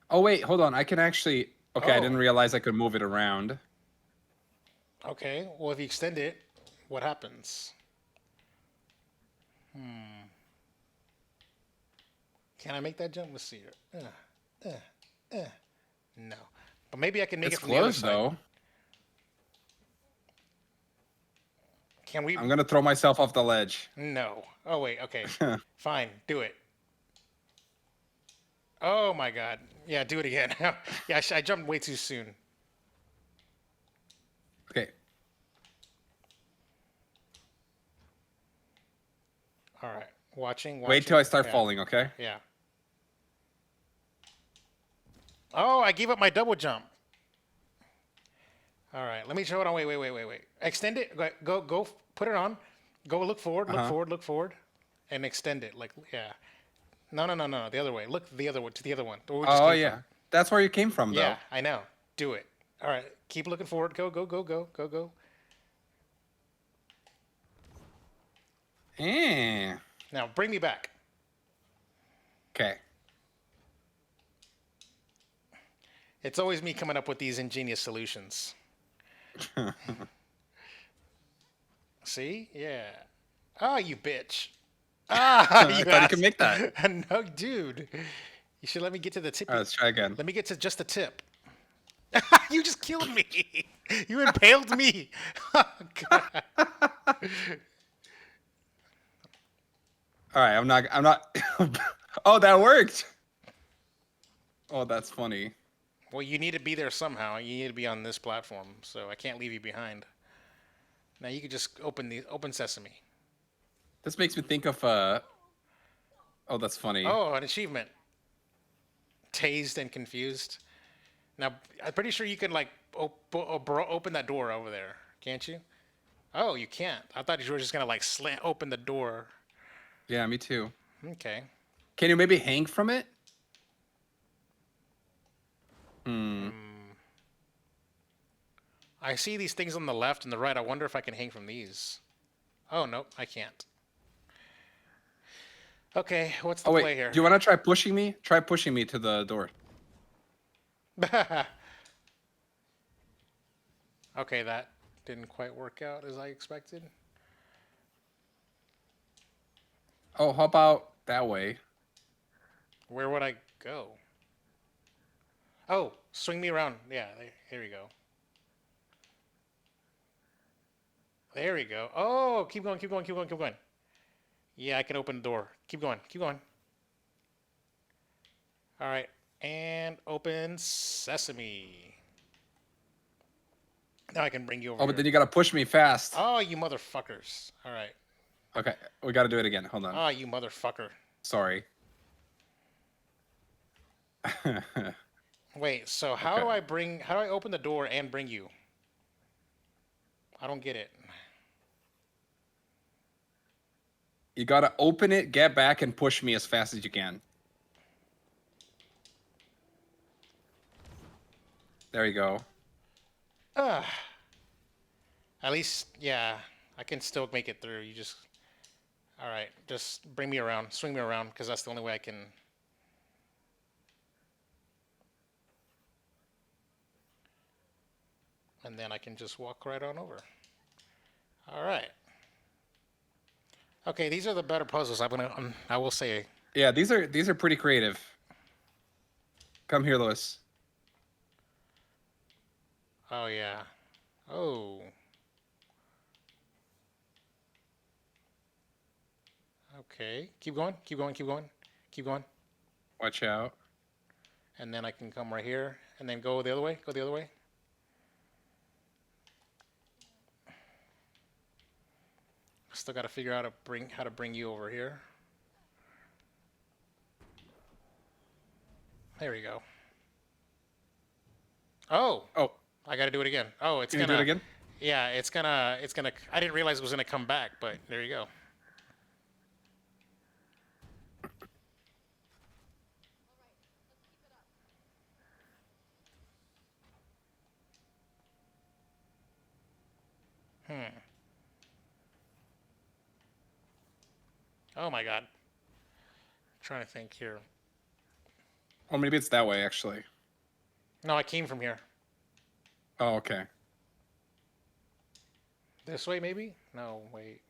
Oh wait, hold on. I can actually, okay, I didn't Oh, realize I could move it around. okay. Well, if you extend it, what happens? Can I make that jump? Let's see here. No. But maybe I can make It's it from the other closed side. though. Can we? I'm gonna throw myself off the ledge. No. Oh, wait. Okay. Fine. Do it. Oh, my God. Yeah, do it again. Yeah, I jumped way too soon. Okay. All right. Watching, Wait till watching. I start Yeah. falling, okay? Yeah. Oh, I gave up my double jump. All right. Let me show it on. Wait. Extend it. Go. Put it on. Go look forward, Uh-huh. look forward, and extend it. Like, yeah. No. The other way. Look the other one to the other one. Where we just Oh came from. yeah. That's where you came from Yeah, though. I know. Do it. All right. Keep looking forward. Go. Eh. Now bring me back. Okay. It's always me coming up with these ingenious solutions. See? Yeah. Ah, you bitch. Ah, I you thought you could ass. make that. No, dude. You should let me get to the tip. All right, let's try again. Let me get to just the tip. You just killed me. You impaled me. Oh, God. All right, I'm not Oh, that worked. Oh, that's funny. Well, you need to be there somehow. You need to be on this platform, so I can't leave you behind. Now you can just open sesame. This makes me think of oh, that's funny. Oh, an achievement. Tased and confused. Now I'm pretty sure you can like open that door over there, can't you? Oh, you can't. I thought you were just gonna like slant open the door. Yeah, me too. Okay. Can you maybe hang from it? Hmm. I see these things on the left and the right. I wonder if I can hang from these. Oh, nope, I can't. Okay, what's the Oh play wait, here? do you want to try pushing me? Try pushing me to the door. Okay, that didn't quite work out as I expected. Oh, how about that way? Where would I go? Oh, swing me around. Yeah, here we go. There we go. Oh, keep going. Yeah, I can open the door. Keep going. All right, and open sesame. Now I can bring you over Oh, but here. then you gotta push me fast. Oh, you motherfuckers. All right. Okay, we got to do it again. Hold on. Ah, you motherfucker. Sorry. Wait, so Okay. how do I open the door and bring you? I don't get it. You got to open it, get back, and push me as fast as you can. There you go. Ah, at least, yeah, I can still make it through. You just, all right, just bring me around, swing me around, because that's the only way I can. And then I can just walk right on over. All right. Okay, these are the better puzzles. I will say. Yeah, these are pretty creative. Come here, Lewis. Oh yeah. Oh. Okay. Keep going. Keep going. Keep going. Keep going. Watch out. And then I can come right here, and then go the other way. Go the other way. Still got to figure out how to bring you over here. There we go. Oh, Oh, I got to do it again. Oh, it's can you do it gonna. again? Yeah, it's gonna. It's gonna. I didn't realize it was gonna come back, but there you go. Hmm. Oh my God. Trying to think here. Or maybe it's that way, actually. No, I came from here. Oh, okay. This way, maybe? No, wait.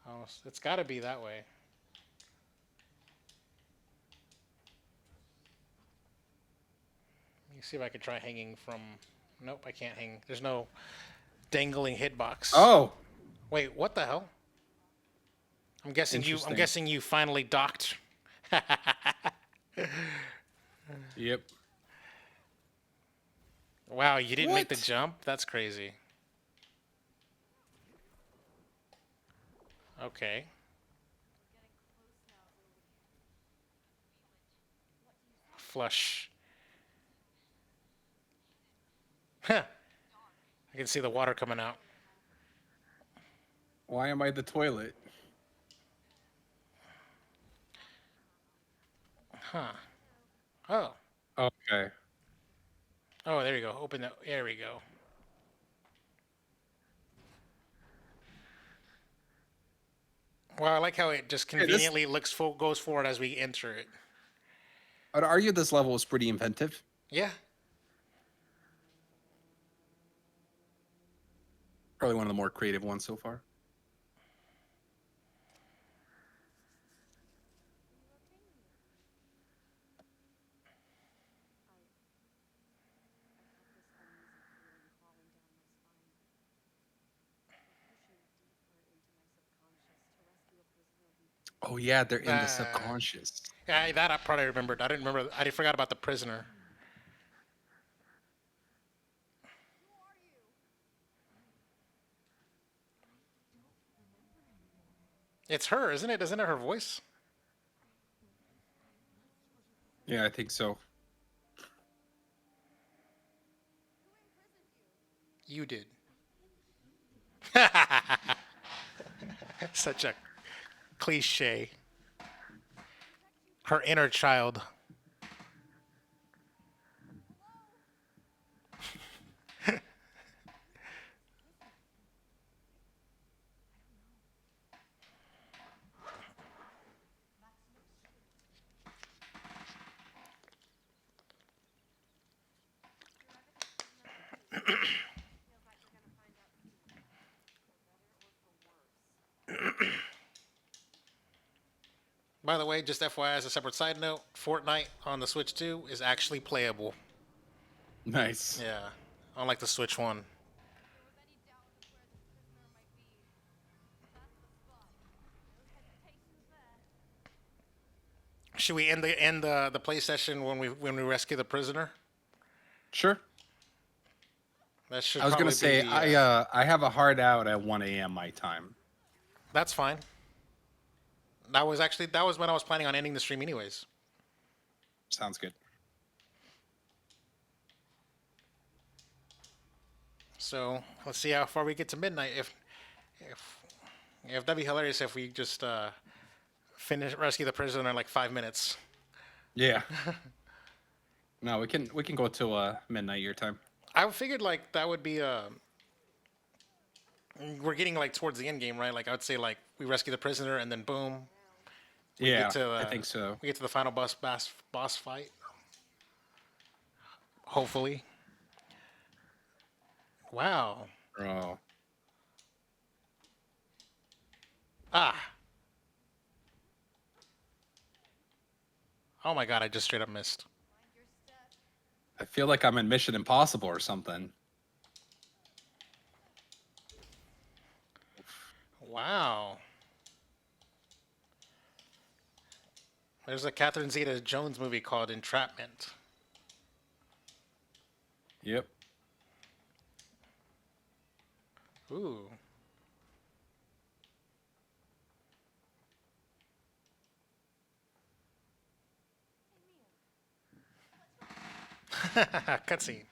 Oh, it's got to be that way. Let me see if I can try hanging from. Nope, I can't hang. There's no dangling hitbox. Oh, Wait, what the hell? I'm guessing you. I'm interesting. guessing you finally docked. Yep. Wow, you didn't make the What? jump? That's crazy. Okay. Flush. Huh. I can see the water coming out. Why am I the toilet? Huh. Oh. Okay. Oh, there you go. Open the. There we go. Well, I like how it just Hey, this. conveniently goes forward as we enter it. I'd argue this level was pretty inventive. Yeah. Probably one of the more creative ones so far. Oh yeah, they're in the Uh, subconscious. yeah, that I probably remembered. I didn't remember. I forgot about the prisoner. It's her, isn't it? Isn't it her voice? Yeah, I think so. You did. Such a cliche. Her inner child. By the way, just FYI, as a separate side note, Fortnite on the Switch 2 is actually playable. Nice. Yeah, unlike the Switch 1. Should we end the play session when we rescue the prisoner? Sure. That should I was gonna probably be say the. I have a hard out at 1 a.m. my time. That's fine. That was when I was planning on ending the stream anyways. Sounds good. So let's see how far we get to midnight. If if that'd be hilarious if we just finish rescue the prisoner in like 5 minutes. Yeah. No, we can go till midnight your time. I figured like that would be we're getting like towards the end game, right? Like I would say like we rescue the prisoner and then boom, we get Yeah, to I think so. we get to the final boss fight. Hopefully. Wow. Oh, Ah. Oh my god, I just straight up missed. I feel like I'm in Mission Impossible or something. Wow. There's a Catherine Zeta-Jones movie called Entrapment. Yep. Ooh. Cutscene.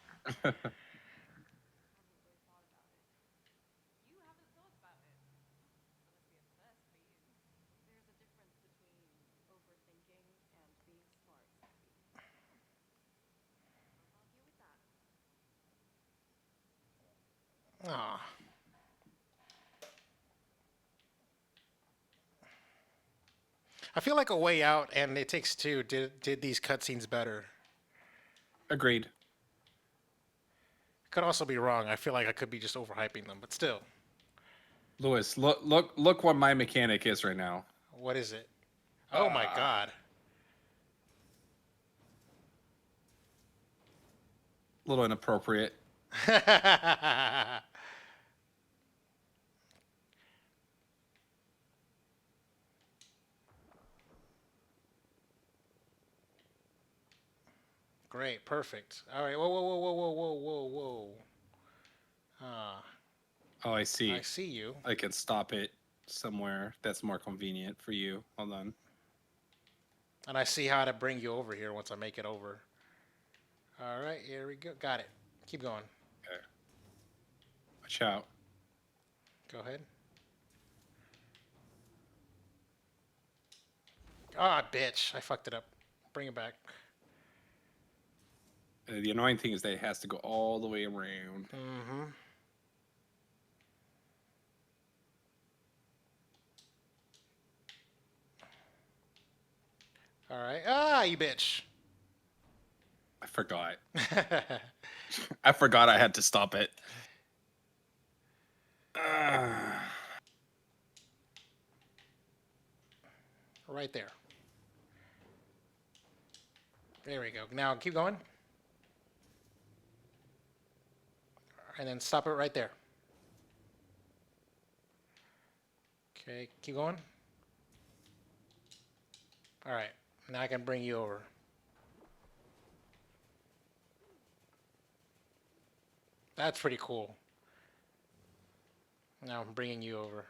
Ah. I feel like A Way Out and It Takes Two did these cutscenes better. Agreed. Could also be wrong. I feel like I could be just overhyping them, but still. Lewis, look what my mechanic is right now. What is it? Oh my god. A little inappropriate. Great, perfect. All right. Whoa, whoa, whoa, whoa, whoa, whoa, whoa, whoa. Ah, Oh, I I see. see you. I can stop it somewhere that's more convenient for you. Hold on. And I see how to bring you over here once I make it over. All right, here we go. Got it. Keep going. Okay. Watch out. Go ahead. Ah, bitch. I fucked it up. Bring it back. The annoying thing is that it has to go all the way around. Mm-hmm. All right. Ah, you bitch. I forgot. I forgot I had to stop it. Right there. There we go. Now keep going. And then stop it right there. Okay, keep going. All right. Now I can bring you over. That's pretty cool. Now I'm bringing you over.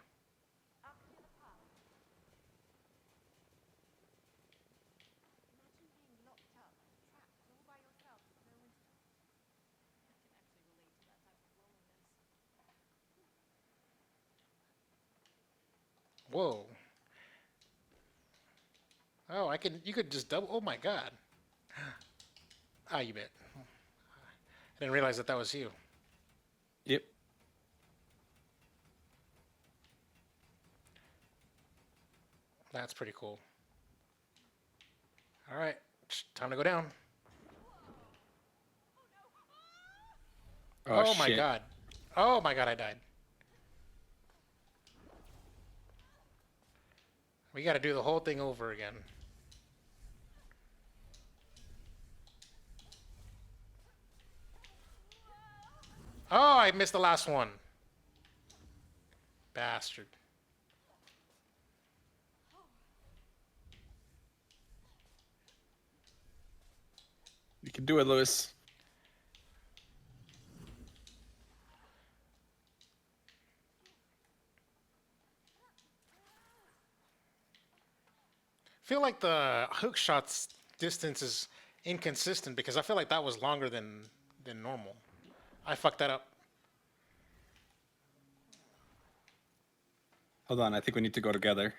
Whoa. Oh, I can. You could just double. Oh my god. Ah, you bet. I didn't realize that that was you. Yep. That's pretty cool. All right, time to go down. Oh, Oh my shit. god. Oh my god, I died. We got to do the whole thing over again. Oh, I missed the last one. Bastard. You can do it, Lewis. feel like the hook shot's distance is inconsistent because I feel like that was longer than normal. I fucked that up. Hold on, I think we need to go together.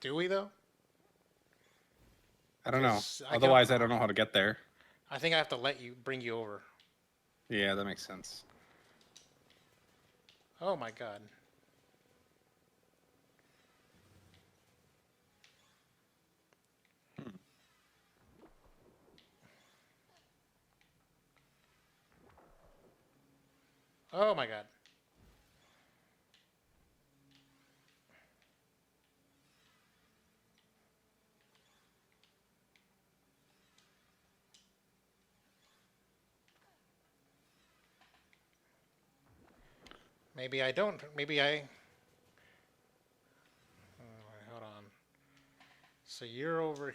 Do we though? I don't know. Because I can. Otherwise, I don't know how to get there. I think I have to bring you over. Yeah, that makes sense. Oh my god. Hmm. Oh my god. Maybe I don't. Maybe I. Hold on. So you're over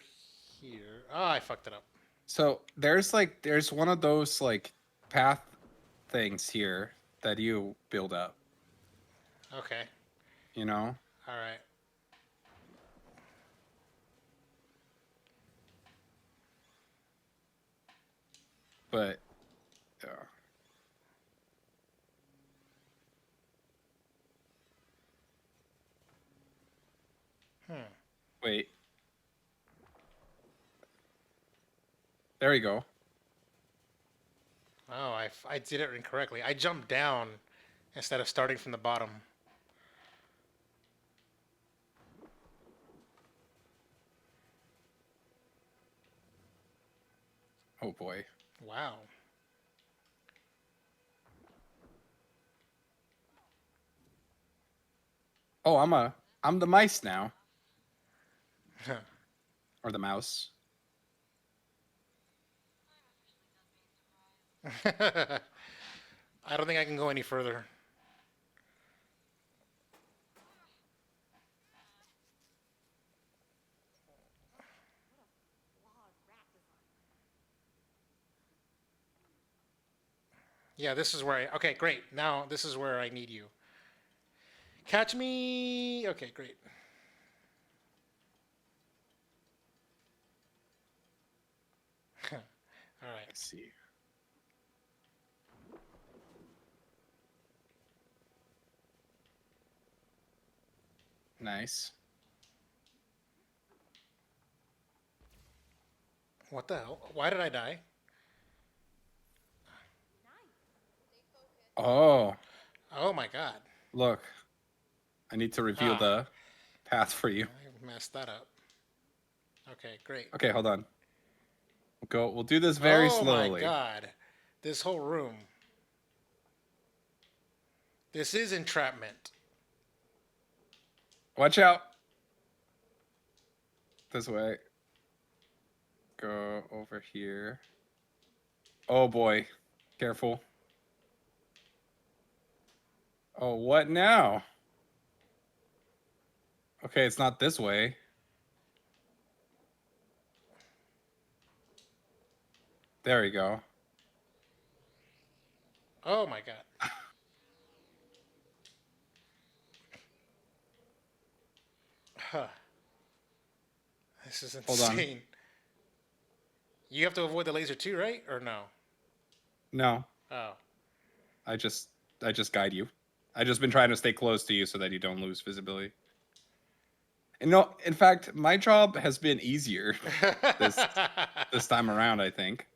here. Oh, I fucked it up. So there's one of those like path things here that you build up, Okay. you know? All right. But Hmm. wait, there you go. Oh, I did it incorrectly. I jumped down instead of starting from the bottom. Oh boy. Wow. Oh, I'm the mice now, or the mouse. I don't think I can go any further. Yeah, this is where I. Okay, great. Now this is where I need you. Catch me. Okay, great. All right. I see. Nice. What the hell? Why did I die? Oh, Oh my god. look. I need to reveal Ah, the path for you. I messed that up. Okay, great. Okay, hold on. We'll do this very Oh my slowly. god. This whole room. This is entrapment. Watch out. This way. Go over here. Oh boy. Careful. Oh, what now? Okay, it's not this way. There we go. Oh my god. Huh. This is Hold on. insane. You have to avoid the laser too, right? Or no? No, Oh. I just I just guide you. I just been trying to stay close to you so that you don't lose visibility. And no, in fact, my job has been easier this this time around, I think.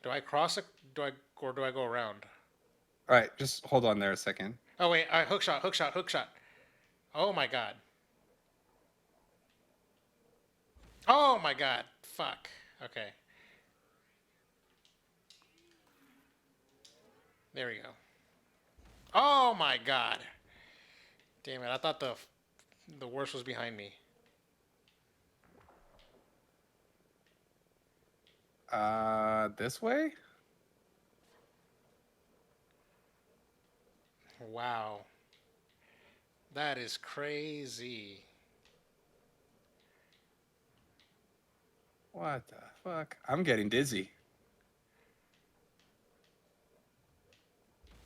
Do I cross it? Do I go around? All right, just hold on there a second. Oh wait, all right, hook shot, hook shot, hook shot. Oh my god. Oh my god. Fuck. Okay. There we go. Oh my god. Damn it. I thought the worst was behind me. This way? Wow. That is crazy. What the fuck? I'm getting dizzy.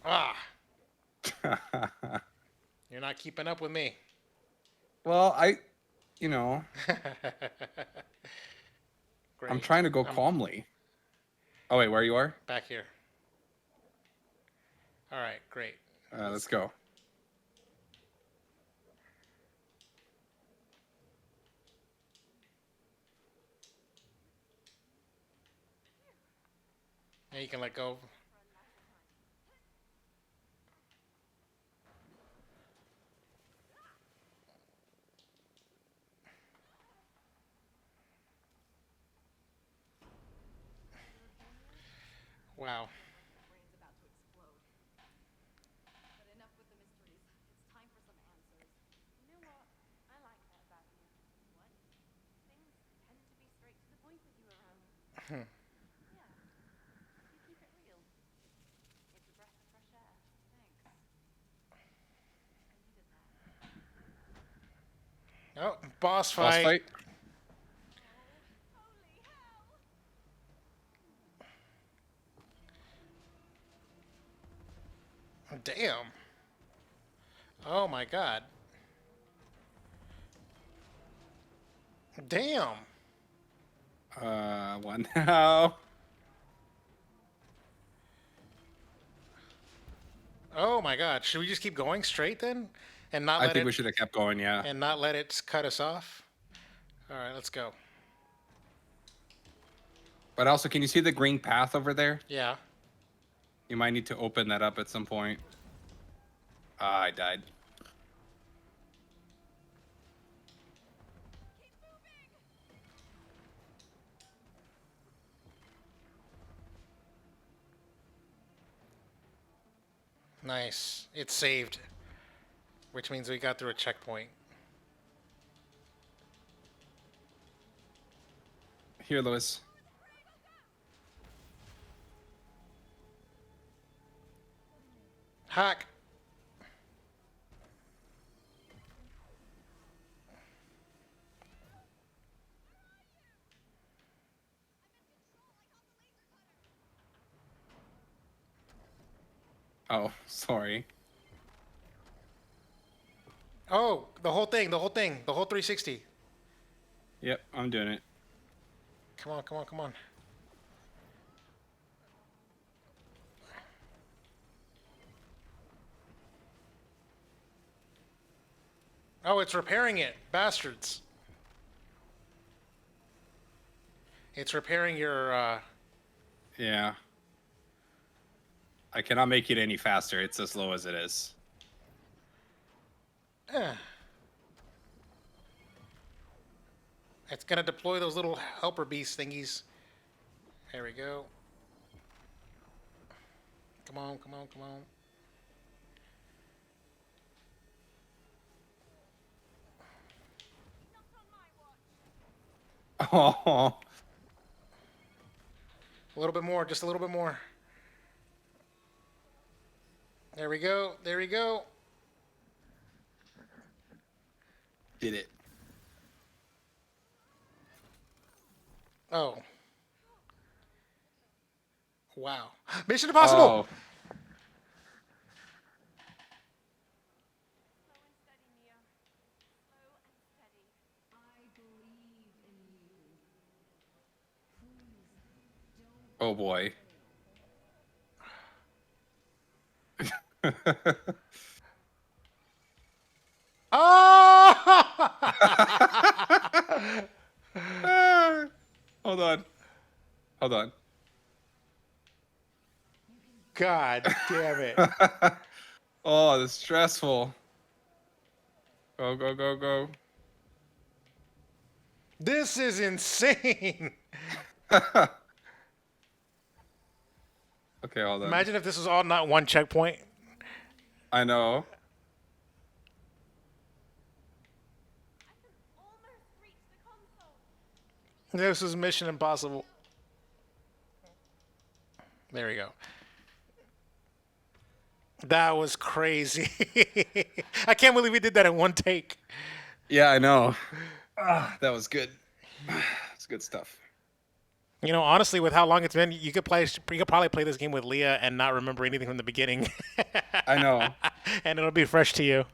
Ah, you're not keeping up with me. Well, you know, I'm Great. trying to go I'm calmly. Oh wait, where you are? back here. All right, great. Let's go. Now you can let go. Wow. Brain's about to explode. But enough with the mysteries. It's time for some answers. You know what? I like that about you. What? Things tend to be straight to the point with you around. Yeah. You keep it real. It's a breath of fresh air. Thanks. I needed that. Oh, boss Boss fight. fight. Oh, holy hell! Damn. Oh my god. Damn. One now. Oh my god. Should we just keep going straight then, and not I let think it we should have kept going. Yeah. cut us off? All right, let's go. But also, can you see the green path over there? Yeah. You might need to open that up at some point. Ah, I died. Keep moving! Nice. It's saved, which means we got through a checkpoint. Here, Lewis. Hack. Oh, sorry. Oh, the whole thing, the whole thing, the whole 360. Yep, I'm doing it. Come on, come on, come on. Oh, it's repairing it. Bastards. It's repairing your, Yeah. I cannot make it any faster. It's as low as it is. eh. It's gonna deploy those little helper beast thingies. There we go. Come on, come on, come on. Not on my watch. Oh, A little bit more, just a little bit more. There we go, there we go. did it. Oh. Wow. Mission Impossible! Oh, Slow and steady, Mia. Slow and steady. I believe in you. Please, don't oh boy. Oh! Ah, hold on. Hold on. God damn it. Oh, that's stressful. Go, go, go, go. This is insane. Okay, hold on. Imagine if this was all not one checkpoint. I know. I can almost reach the console. This is Mission Impossible. There we go. That was crazy. I can't believe we did that in one take. Yeah, I know. Ah, that was good. It's good stuff. You know, honestly, with how long it's been, you could probably play this game with Leah and not remember anything from the beginning, I know. and it'll be fresh to you.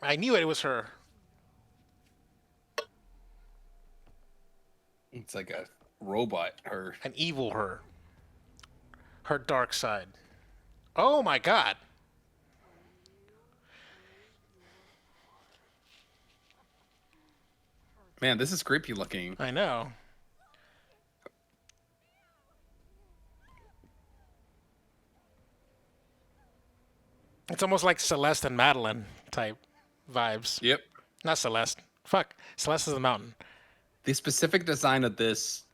I knew it was her, It's like a robot. Or an evil her dark side. Oh my god! man, this is creepy looking. I know. It's almost like Celeste and Madeline type vibes. Yep. Not Celeste. Fuck. Celeste is the mountain. The specific design of this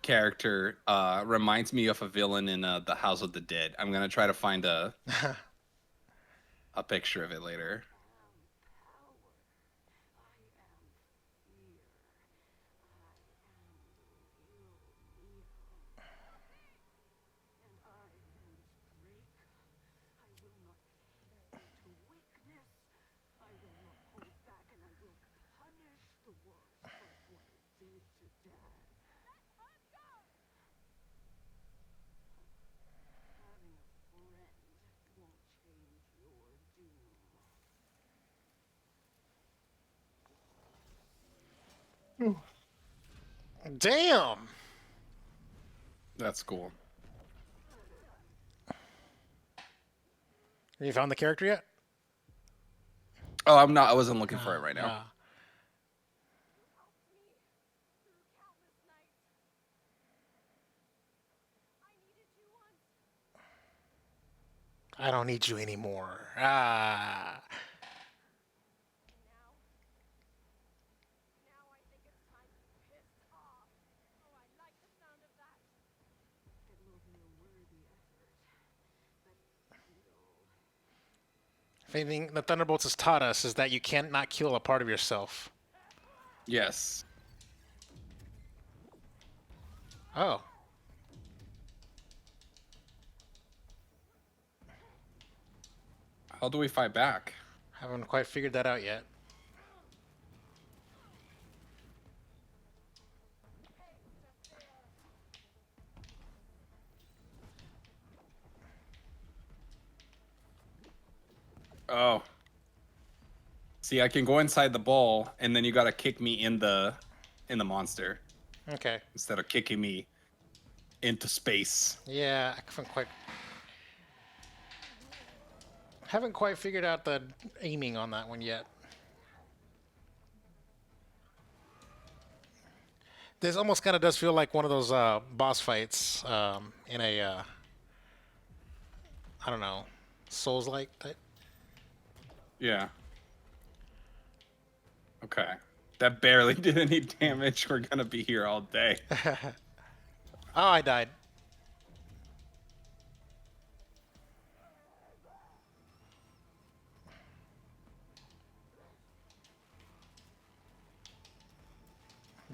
character reminds me of a villain in the House of the Dead. I'm gonna try to find a picture of it later. Damn! That's cool. Have you found the character yet? Oh, I'm not. I wasn't looking for it right now. Countless nights. I needed you once. I don't need you anymore. Ah. Now, now I think it's time to be pissed off. Oh, I like the sound of that. It will be a worthy effort, but If anything, the Thunderbolts has taught us is that you can't not kill a part of yourself. Yes. Oh. How do we fight back? Haven't quite figured that out yet. Oh. See, I can go inside the ball, and then you gotta kick me in the monster Okay. instead of kicking me into space. Yeah, I haven't quite figured out the aiming on that one yet. This almost kind of does feel like one of those boss fights in a I don't know, Souls-like type. Yeah. Okay. That barely did any damage. We're gonna be here all day. Oh, I died.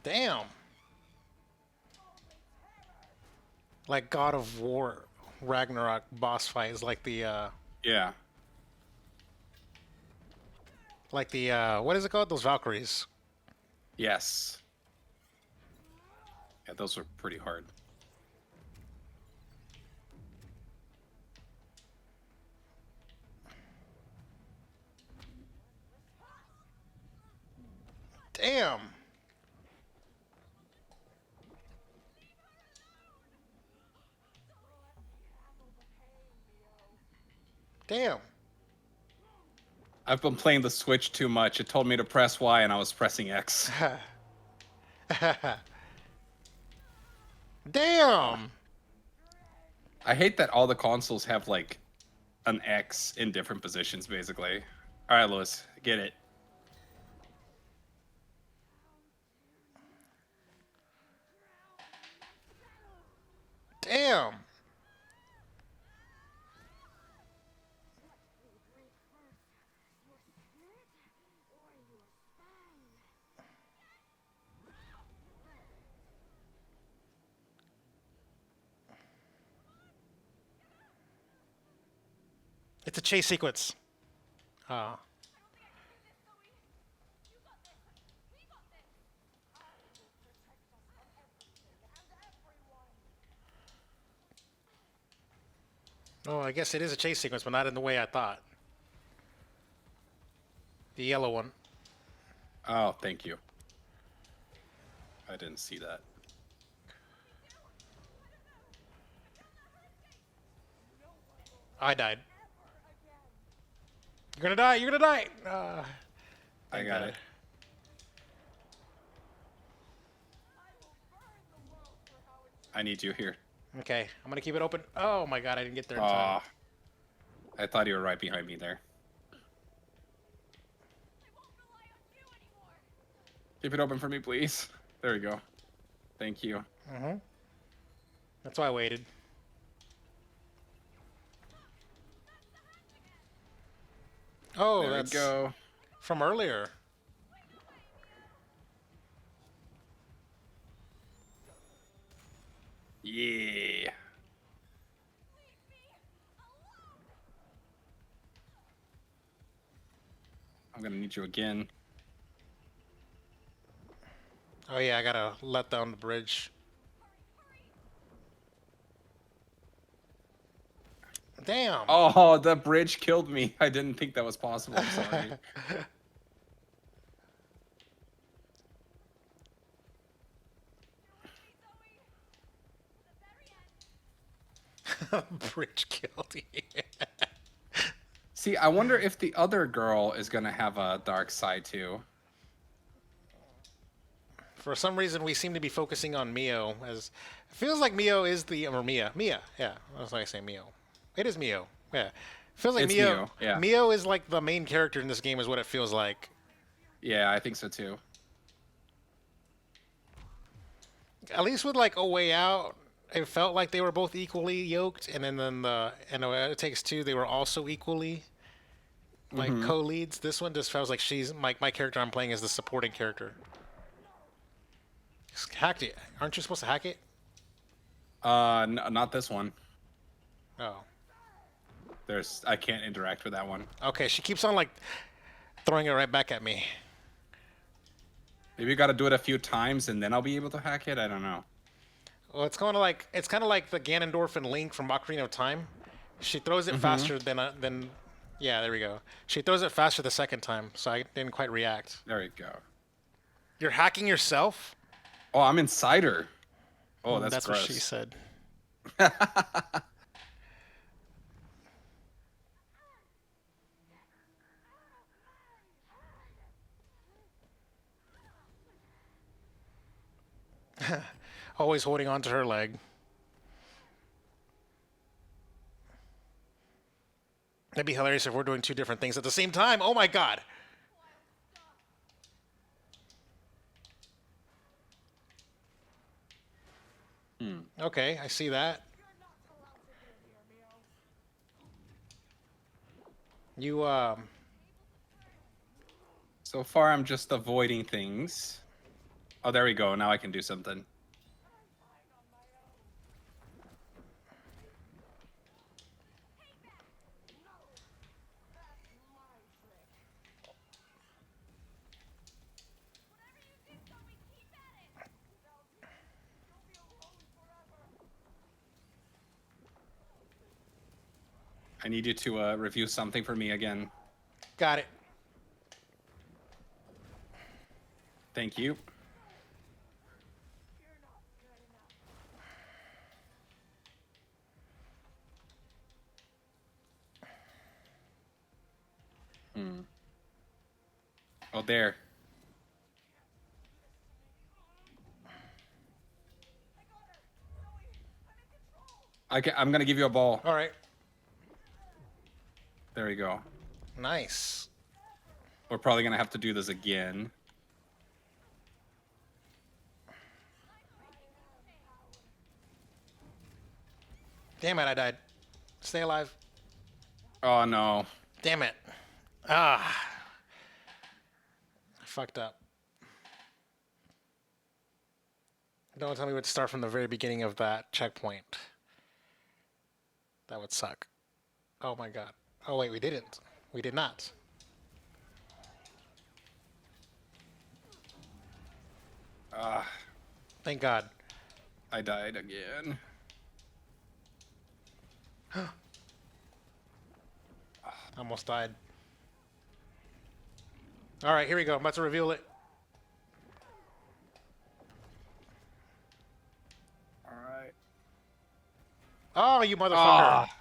Damn. Like God of War Ragnarok boss fight is Yeah. like the what is it called? Those Valkyries. Yes. Yeah, those were pretty hard. Damn. Damn. I've been playing the Switch too much. It told me to press Y, and I was pressing X. Damn. I hate that all the consoles have like an X in different positions, basically. All right, Lewis, get it. Damn. It's a chase sequence. Ah. Oh, I guess it is a chase sequence, but not in the way I thought. The yellow one. Oh, thank you. I didn't see that. I died. You're gonna die. You're gonna die. I Thank got God. it. I need you here. Okay, I'm gonna keep it open. Oh my God, I didn't get there in time. Oh, I thought you were right behind me there. Keep it open for me, please. There we go. Thank you. That's why I waited. Oh, There we that's go. from earlier. Yeah. I'm gonna need you again. Oh yeah, I gotta let down the bridge. Damn. Oh, the bridge killed me. I didn't think that was possible. I'm sorry. Bridge killed you. See, I wonder if the other girl is gonna have a dark side too. For some reason, we seem to be focusing on Mio as it feels like Mio is the or Mia. Mia, yeah. I was like saying Mio. It is Mio. Yeah. Feels like It's Mio. Mio, yeah. Mio is like the main character in this game, is what it feels like. Yeah, I think so too. At least with like A Way Out, it felt like they were both equally yoked, and then the and It Takes Two, they were also equally like co-leads. This one just feels like she's my character I'm playing is the supporting character. Just hacked it. Aren't you supposed to hack it? Not this one. Oh. I can't interact with that one. Okay, she keeps on like throwing it right back at me. Maybe you got to do it a few times and then I'll be able to hack it. I don't know. Well, it's kind of like the Ganondorf and Link from Ocarina of Time. She throws it faster than yeah, there we go. She throws it faster the second time, so I didn't quite react. There we go. You're hacking yourself? Oh, I'm inside her. Oh, that's what gross. she said. Always holding on to her leg. That'd be hilarious if we're doing two different things at the same time. Oh my God. Okay, I see that. You So far, I'm just avoiding things. Oh, there we go. Now I can do something. I need you to review something for me again. got it. Thank you. Oh, there. I'm gonna give you a ball. All right. There we go. Nice. We're probably gonna have to do this again. Damn it, I died. Stay alive. Oh no. Damn it. Ah. I fucked up. Don't tell me what to start from the very beginning of that checkpoint. That would suck. Oh my God. Oh wait, we didn't. We did not. Ah, Thank God. I died again. Almost died. All right, here we go. I'm about to reveal it. All right. Oh, you motherfucker! Ah,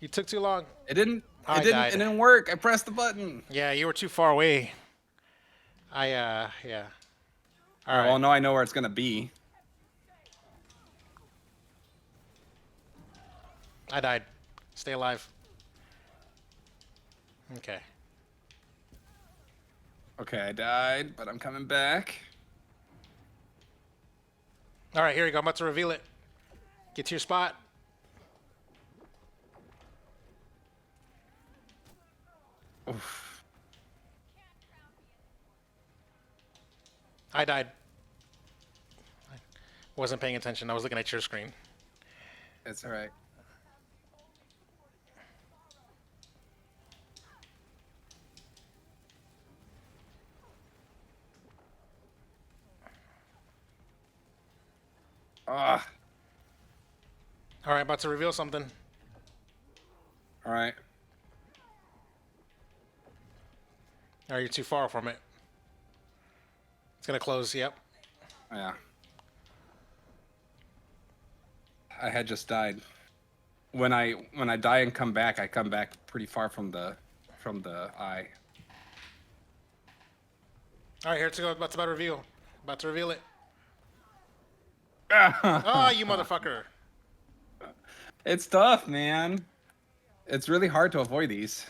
You took too long. it didn't. It I didn't. It died. didn't work. I pressed the button. Yeah, you were too far away. Yeah. All All right. right. Well, now I know where it's gonna be. I died. Stay alive. Okay. Okay, I died, but I'm coming back. All right, here we go. I'm about to reveal it. Get to your spot. Oof. I died. Wasn't paying attention. I was looking at your screen. It's all right. Ah. All right, about to reveal something. All right. Are you too far from it? It's gonna close. Yep. Yeah. I had just died. When I die and come back, I come back pretty far from the eye. All right, here it's go. About to reveal. About to reveal it. Ah. Oh, you motherfucker! It's tough, man. It's really hard to avoid these.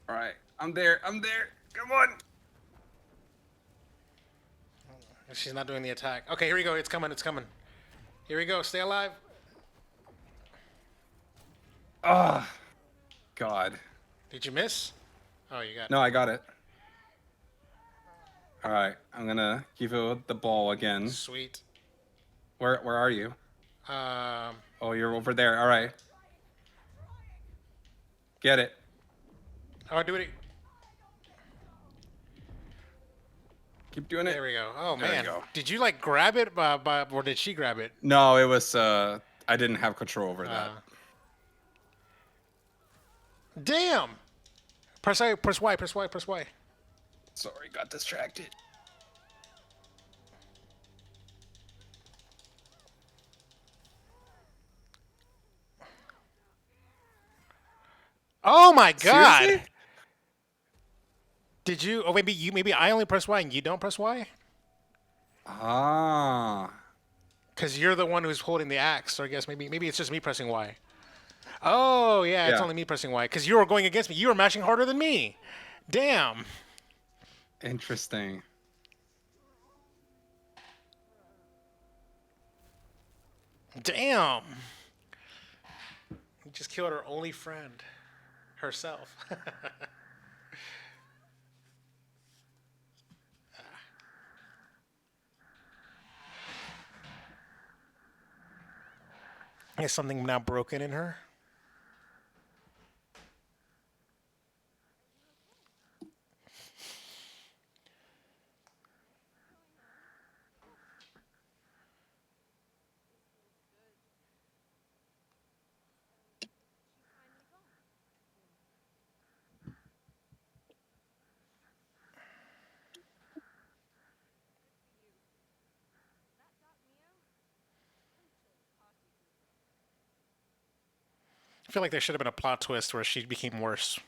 All right, I'm there. I'm there. Come on. She's not doing the attack. Okay, here we go. It's coming. It's coming. Here we go. Stay alive. Ah, God. Did you miss? Oh, you got. No, I got it. All right, I'm gonna give you the ball again. Sweet. Where are you? Um. Oh, you're over there. All right. Get it. Oh, do it. Keep doing it. There we go. Oh There you man. go. Did you like grab it, or did she grab it? No, it was I didn't have control over that. Damn. Press A. Press Y. Press Y. Press Y. Sorry, got distracted. Oh my god. Seriously? Did you? Oh, maybe you. Maybe I only press Y and you don't press Y. Ah. Because you're the one who's holding the axe. So I guess maybe it's just me pressing Y. Oh yeah, it's Yeah. only me pressing Y. Because you were going against me. You were mashing harder than me. Damn. Interesting. Damn. You just killed her only friend. Herself. Is something now broken in her? I feel like there should have been a plot twist where she became worse.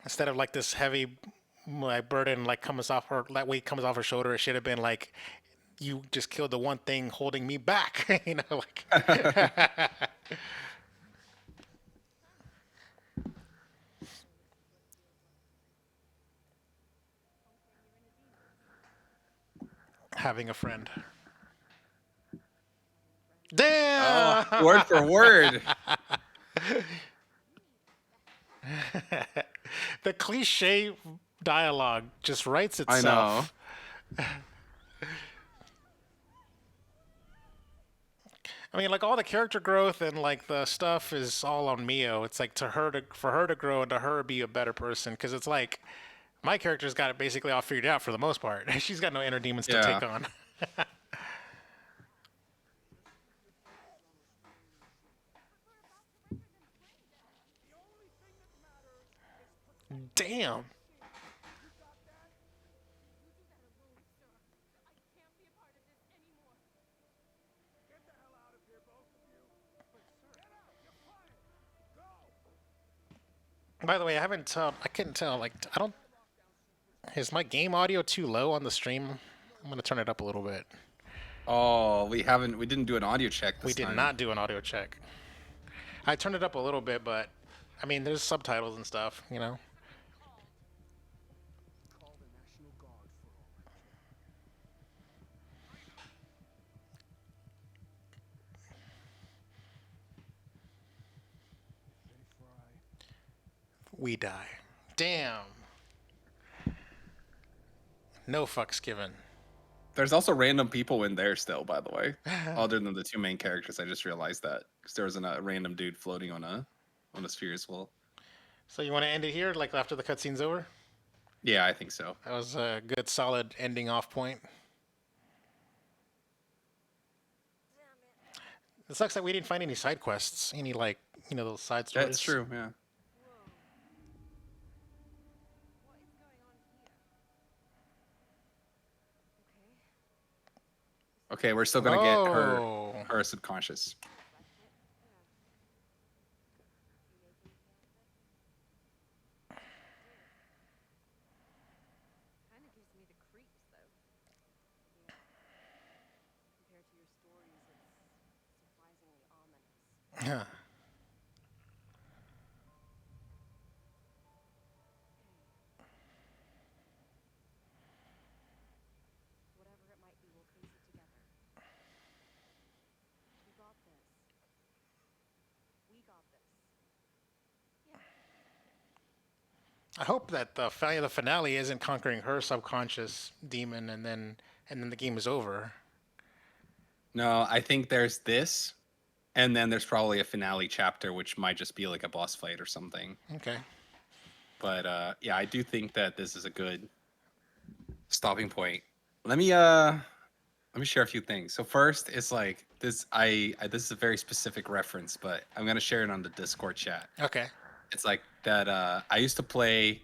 Instead of like this heavy like burden like comes off her, that weight comes off her shoulder, it should have been like you just killed the one thing holding me back. You know, like having a friend. Oh, Damn! word for word. The cliche dialogue just writes I know. itself. I mean, like all the character growth and like the stuff is all on Mio. It's like for her to grow and to her be a better person. Because it's like My character's got it basically all figured out for the most part. She's got no inner demons to Yeah. take on. Damn. You do that alone, sir. I can't be a part of this anymore. By the way, I haven't. I couldn't tell. Like, I don't. Is my game audio too low on the stream? I'm gonna turn it up a little bit. Oh, we didn't do an audio check We this did time. not do an audio check. I turned it up a little bit, but I mean, there's subtitles and stuff, you know. We die. Damn. No fucks given. There's also random people in there still, by the way, other than the two main characters. I just realized that because there was a random dude floating on a sphere as well. So you want to end it here, like after the cutscene's over? Yeah, I think so. That was a good, solid ending off point. It sucks that we didn't find any side quests, any like those side stories. That's true. Yeah. Whoa. What is going on here? Okay. Okay, we're still gonna get Oh, her subconscious. Suspect it? Yeah. You making me candidate? Kind of gives me the creeps, though. Yeah. Compared to your stories, it's surprisingly ominous. yeah. Okay. Whatever it might be, we'll face it together. We got this. We got this. Yeah. I hope that the finale isn't conquering her subconscious demon, and then the game is over. No, I think there's this, and then there's probably a finale chapter, which might just be like a boss fight or something. Okay. But yeah, I do think that this is a good stopping point. Let me share a few things. So first, it's like this. This is a very specific reference, but I'm gonna share it on the Discord chat. Okay. It's like that. I used to play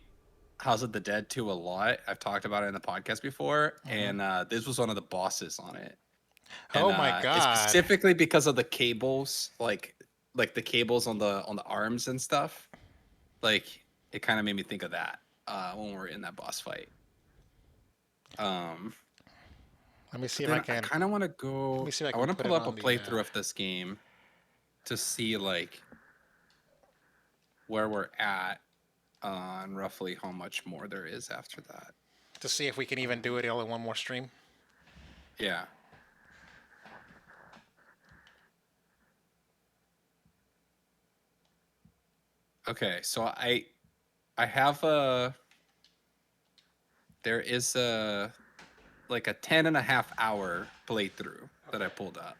House of the Dead 2 a lot. I've talked about it in the podcast before, and this was one of the bosses on it. And Oh my it's god. specifically because of the cables, like the cables on the arms and stuff. Like it kind of made me think of that when we were in that boss fight. Um, Let me see but if I then I can. kind of want to Let go. me see if I I can want to put pull it up a on the. playthrough of this game to see like where we're at on roughly how much more there is after that. To see if we can even do it all in one more stream. Yeah. Okay, so I have there is a like a 10 and a half hour playthrough that I pulled up.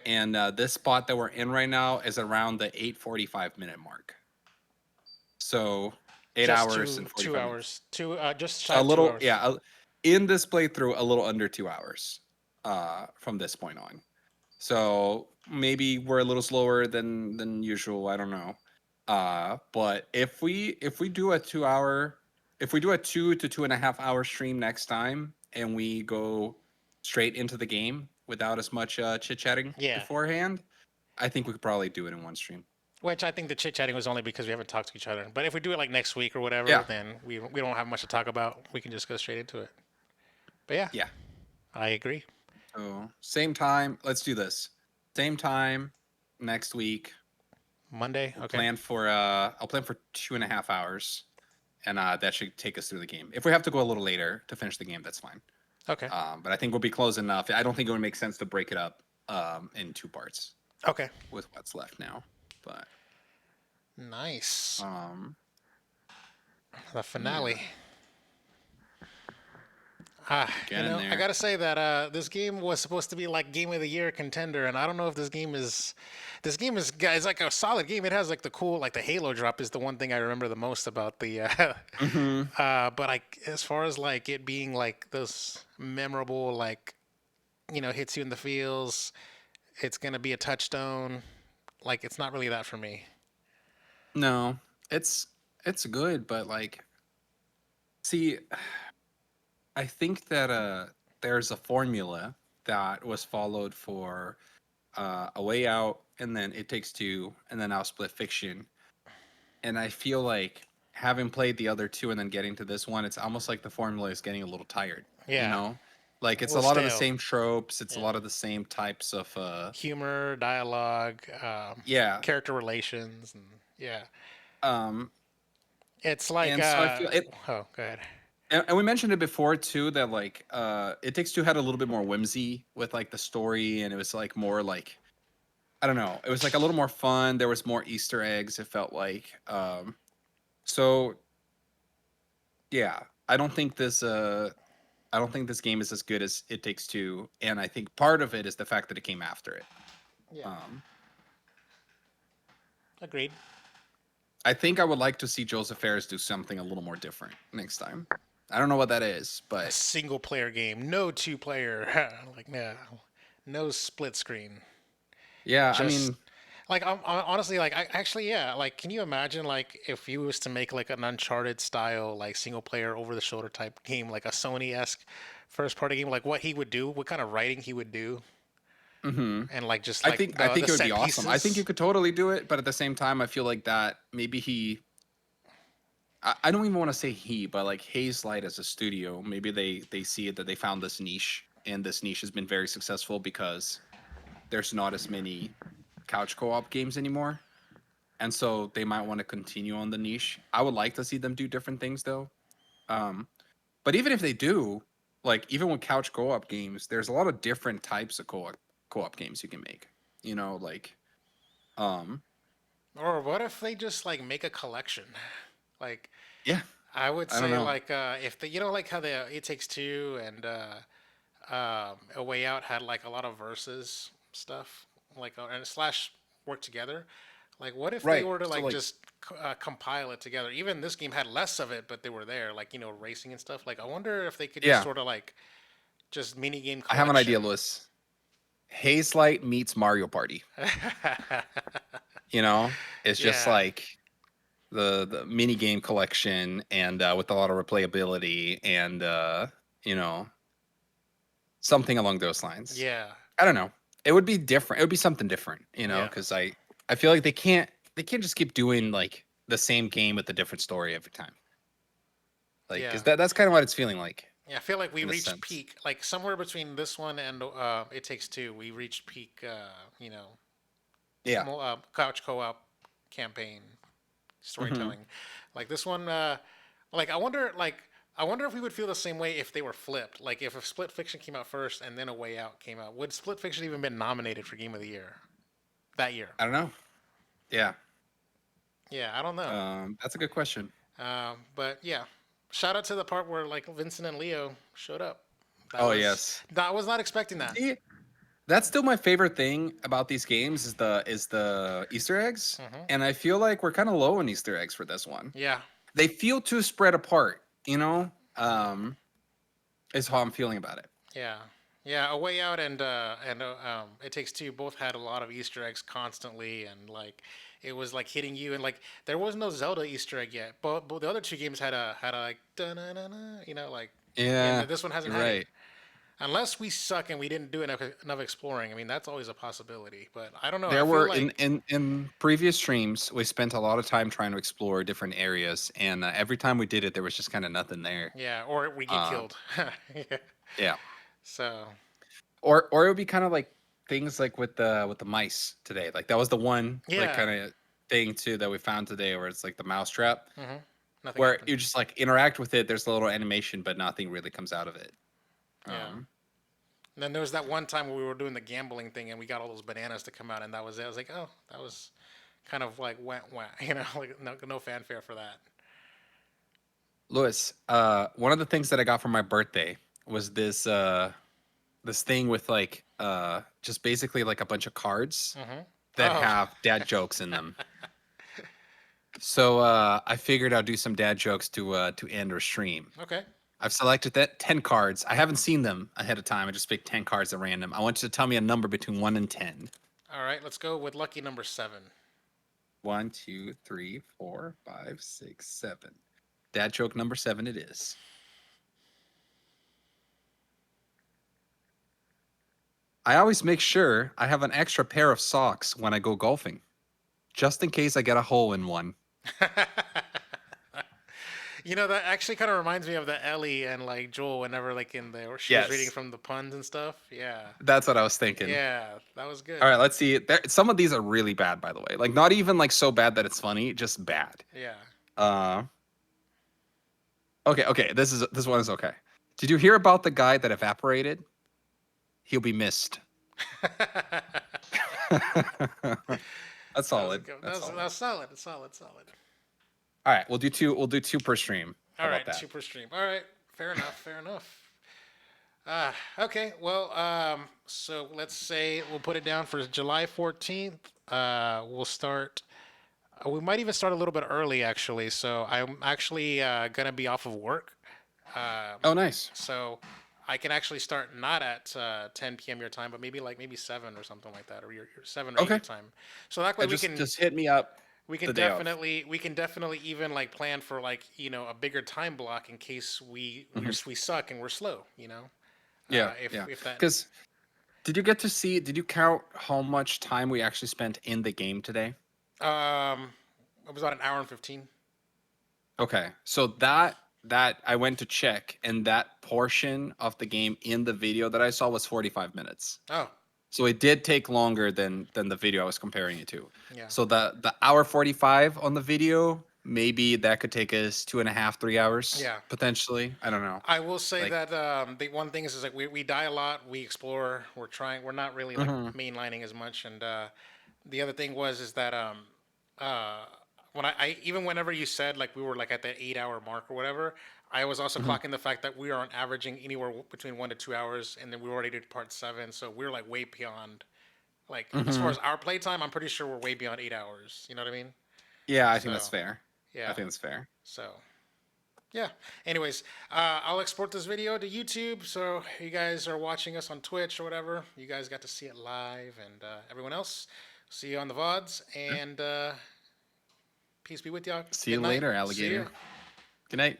And this spot that we're in right now is around the 8:45 minute mark. So 8 Just hours and 2 45 minutes. hours. Just shy A of 2 little, hours. yeah, in this playthrough, a little under 2 hours from this point on. So maybe we're a little slower than usual. I don't know. But if we do a 2 hour, if we do a 2 to 2.5 hour stream next time, and we go straight into the game without as much chit chatting Yeah. beforehand, I think we could probably do it in one stream. Which I think the chit chatting was only because we haven't talked to each other. But if we do it like next week or whatever, Yeah, then we don't have much to talk about. We can just go straight into it. But yeah, yeah. I agree. So same time. Let's do this. Same time next week. Monday. We'll Okay. plan for I'll plan for 2.5 hours, and that should take us through the game. If we have to go a little later to finish the game, that's fine. Okay. But I think we'll be close enough. I don't think it would make sense to break it up in two parts Okay. with what's left now. But Nice. um, The finale. Getting I there. gotta say that this game was supposed to be like Game of the Year contender, and I don't know if this game is. This game is, guys, like a solid game. It has like the cool, like the Halo drop is the one thing I remember the most about the. Hmm. But as far as like it being like those memorable, like hits you in the feels, it's gonna be a touchstone. Like it's not really that for me. No, it's it's good, but like, see, I think that there's a formula that was followed for A Way Out, and then It Takes Two, and then now Split Fiction, and I feel like having played the other two and then getting to this one, it's almost like the formula is getting a little tired. You Yeah, know, like a it's a little lot of the stale. same tropes. It's a Yeah, lot of the same types of humor, dialogue, yeah. character relations, and yeah. Um, It's like, and so I feel it. oh, go ahead. And we mentioned it before too that like It Takes Two had a little bit more whimsy with like the story, and it was like more like, I don't know, it was like a little more fun. There was more Easter eggs, it felt like. So yeah, I don't think this I don't think this game is as good as It Takes Two, and I think part of it is the fact that it came after it. Yeah, Um, agreed. I think I would like to see Joseph Fares do something a little more different next time. I don't know what that is, A but single player game, no two player, like no split screen. yeah, I Just mean, like honestly, like I actually, yeah, like can you imagine like if you was to make like an Uncharted style like single player over the shoulder type game, like a Sony esque first party game, like what he would do, what kind of writing he would do, hmm, and like just I like think I the think it would be set awesome. I think you pieces. could totally do it, but at the same time, I feel like that maybe I don't even want to say he, but like Haze Light as a studio, maybe they see it that they found this niche, and this niche has been very successful because there's not as many couch co-op games anymore, and so they might want to continue on the niche. I would like to see them do different things though. Um, but even if they do, like even with couch co-op games, there's a lot of different types of co-op games you can make. You know, like um, Or what if they just like make a collection? Like yeah, I would I don't say know. like if the like how the It Takes Two and A Way Out had like a lot of verses stuff, like and slash work together. Like what if they Right. were to So like like just compile it together? Even this game had less of it, but they were there, like racing and stuff. Like I wonder if they could just yeah, sort of like just mini game I have an idea, collection. Lewis. Haze Light meets Mario Party. You know, it's just Yeah, like the mini game collection, and with a lot of replayability, and you know, something along those lines. yeah, I don't know. It would be different. It would be something different, you know, yeah, because I feel like they can't just keep doing like the same game with a different story every time. Like, yeah. because that's kind of what it's feeling like Yeah, I feel like we in a reached sense. peak, like somewhere between this one and It Takes Two. We reached peak, Yeah. couch co-op campaign Hmm. storytelling. Like this one, like I wonder if we would feel the same way if they were flipped. Like if Split Fiction came out first and then A Way Out came out, would Split Fiction even been nominated for Game of the Year that year? I don't know. Yeah. Yeah, I don't know. That's a good question. But yeah, shout out to the part where like Vincent and Leo showed up. Oh yes. I was not expecting that. See, that's still my favorite thing about these games is the Easter eggs, Hmm. and I feel like we're kind of low on Easter eggs for this one. Yeah, They feel too spread apart, you know. Is how I'm feeling about it. yeah, yeah. A Way Out and It Takes Two both had a lot of Easter eggs constantly, and like it was like hitting you, and like there was no Zelda Easter egg yet, but the other two games had a like da na na na, like, and Yeah, this one hasn't you're had it. right. Unless we suck and we didn't do enough exploring. I mean, that's always a possibility. But I don't know. I There feel were in like in in previous streams, we spent a lot of time trying to explore different areas, and every time we did it, there was just kind of nothing there. yeah, or we get Uh, killed. Yeah. yeah, So or it would be kind of like things like with the mice today. Like that was the one like yeah, kind of thing too that we found today, where it's like the mouse trap, hmm, nothing where happened. you just like interact with it. There's a little animation, but nothing really comes out of it. Yeah. Um, And then there was that one time where we were doing the gambling thing and we got all those bananas to come out, and that was it. I was like, oh, that was kind of like went, like no fanfare for that. Lewis, one of the things that I got for my birthday was this thing with like just basically like a bunch of cards Mm-hmm. that Oh. have dad jokes in them. So I figured I'll do some dad jokes to end our stream. Okay. I've selected that 10 cards. I haven't seen them ahead of time. I just picked 10 cards at random. I want you to tell me a number between 1 and 10. All right. Let's go with lucky number 7. 1, 2, 3, 4, 5, 6, 7. Dad joke number 7 it is. I always make sure I have an extra pair of socks when I go golfing, just in case I get a hole in one. You know, that actually kind of reminds me of the Ellie and like Joel whenever like in there where she was reading Yes, from the puns and stuff. Yeah. that's what I was thinking. Yeah, that was good. All right, let's see. Some of these are really bad, by the way. Like not even like so bad that it's funny, just bad. Yeah. Uh, okay. This one is okay. Did you hear about the guy that evaporated? He'll be missed. That's That was solid. good. That's That solid. was solid. Solid. Solid. All right, we'll do two. We'll do two per stream. How All about right, that? super stream. All right, fair enough. Fair enough. Okay. Well, so let's say we'll put it down for July 14th. We'll start. We might even start a little bit early, actually. So I'm actually gonna be off of work. Um, Oh, nice. so I can actually start not at 10 p.m. your time, but maybe 7 or something like that, or your 7 or 8 your Okay. time. So that way we can Just hit me up the day of. we can definitely even like plan for like a bigger time block in case Mhm. we suck and we're slow. Yeah, If yeah. that Because did you get to see? Did you count how much time we actually spent in the game today? um it was about an hour and 15. Okay, so that I went to check, and that portion of the game in the video that I saw was 45 minutes. Oh, So it did take longer than the video I was comparing it to. yeah. So the hour 45 on the video, maybe that could take us 2.5, 3 hours Yeah. potentially. I don't know. I will say Like, that the one thing is like we die a lot, we explore, we're not really like mhm, mainlining as much, and the other thing is that uh when I even whenever you said like we were like at that 8 hour mark or whatever, I was also mhm, clocking the fact that we are on averaging anywhere between 1 to 2 hours, and then we already did part 7, so we're like way beyond like as far mhm. as our playtime. I'm pretty sure we're way beyond 8 hours. You know what I mean? Yeah, I think that's So fair. I yeah, think that's fair. so yeah. Anyways, I'll export this video to YouTube, so you guys are watching us on Twitch or whatever. You guys got to see it live, and everyone else, see you on the VODs, Yeah. and peace be with y'all. See Good you night. later, See ya. alligator. Good night.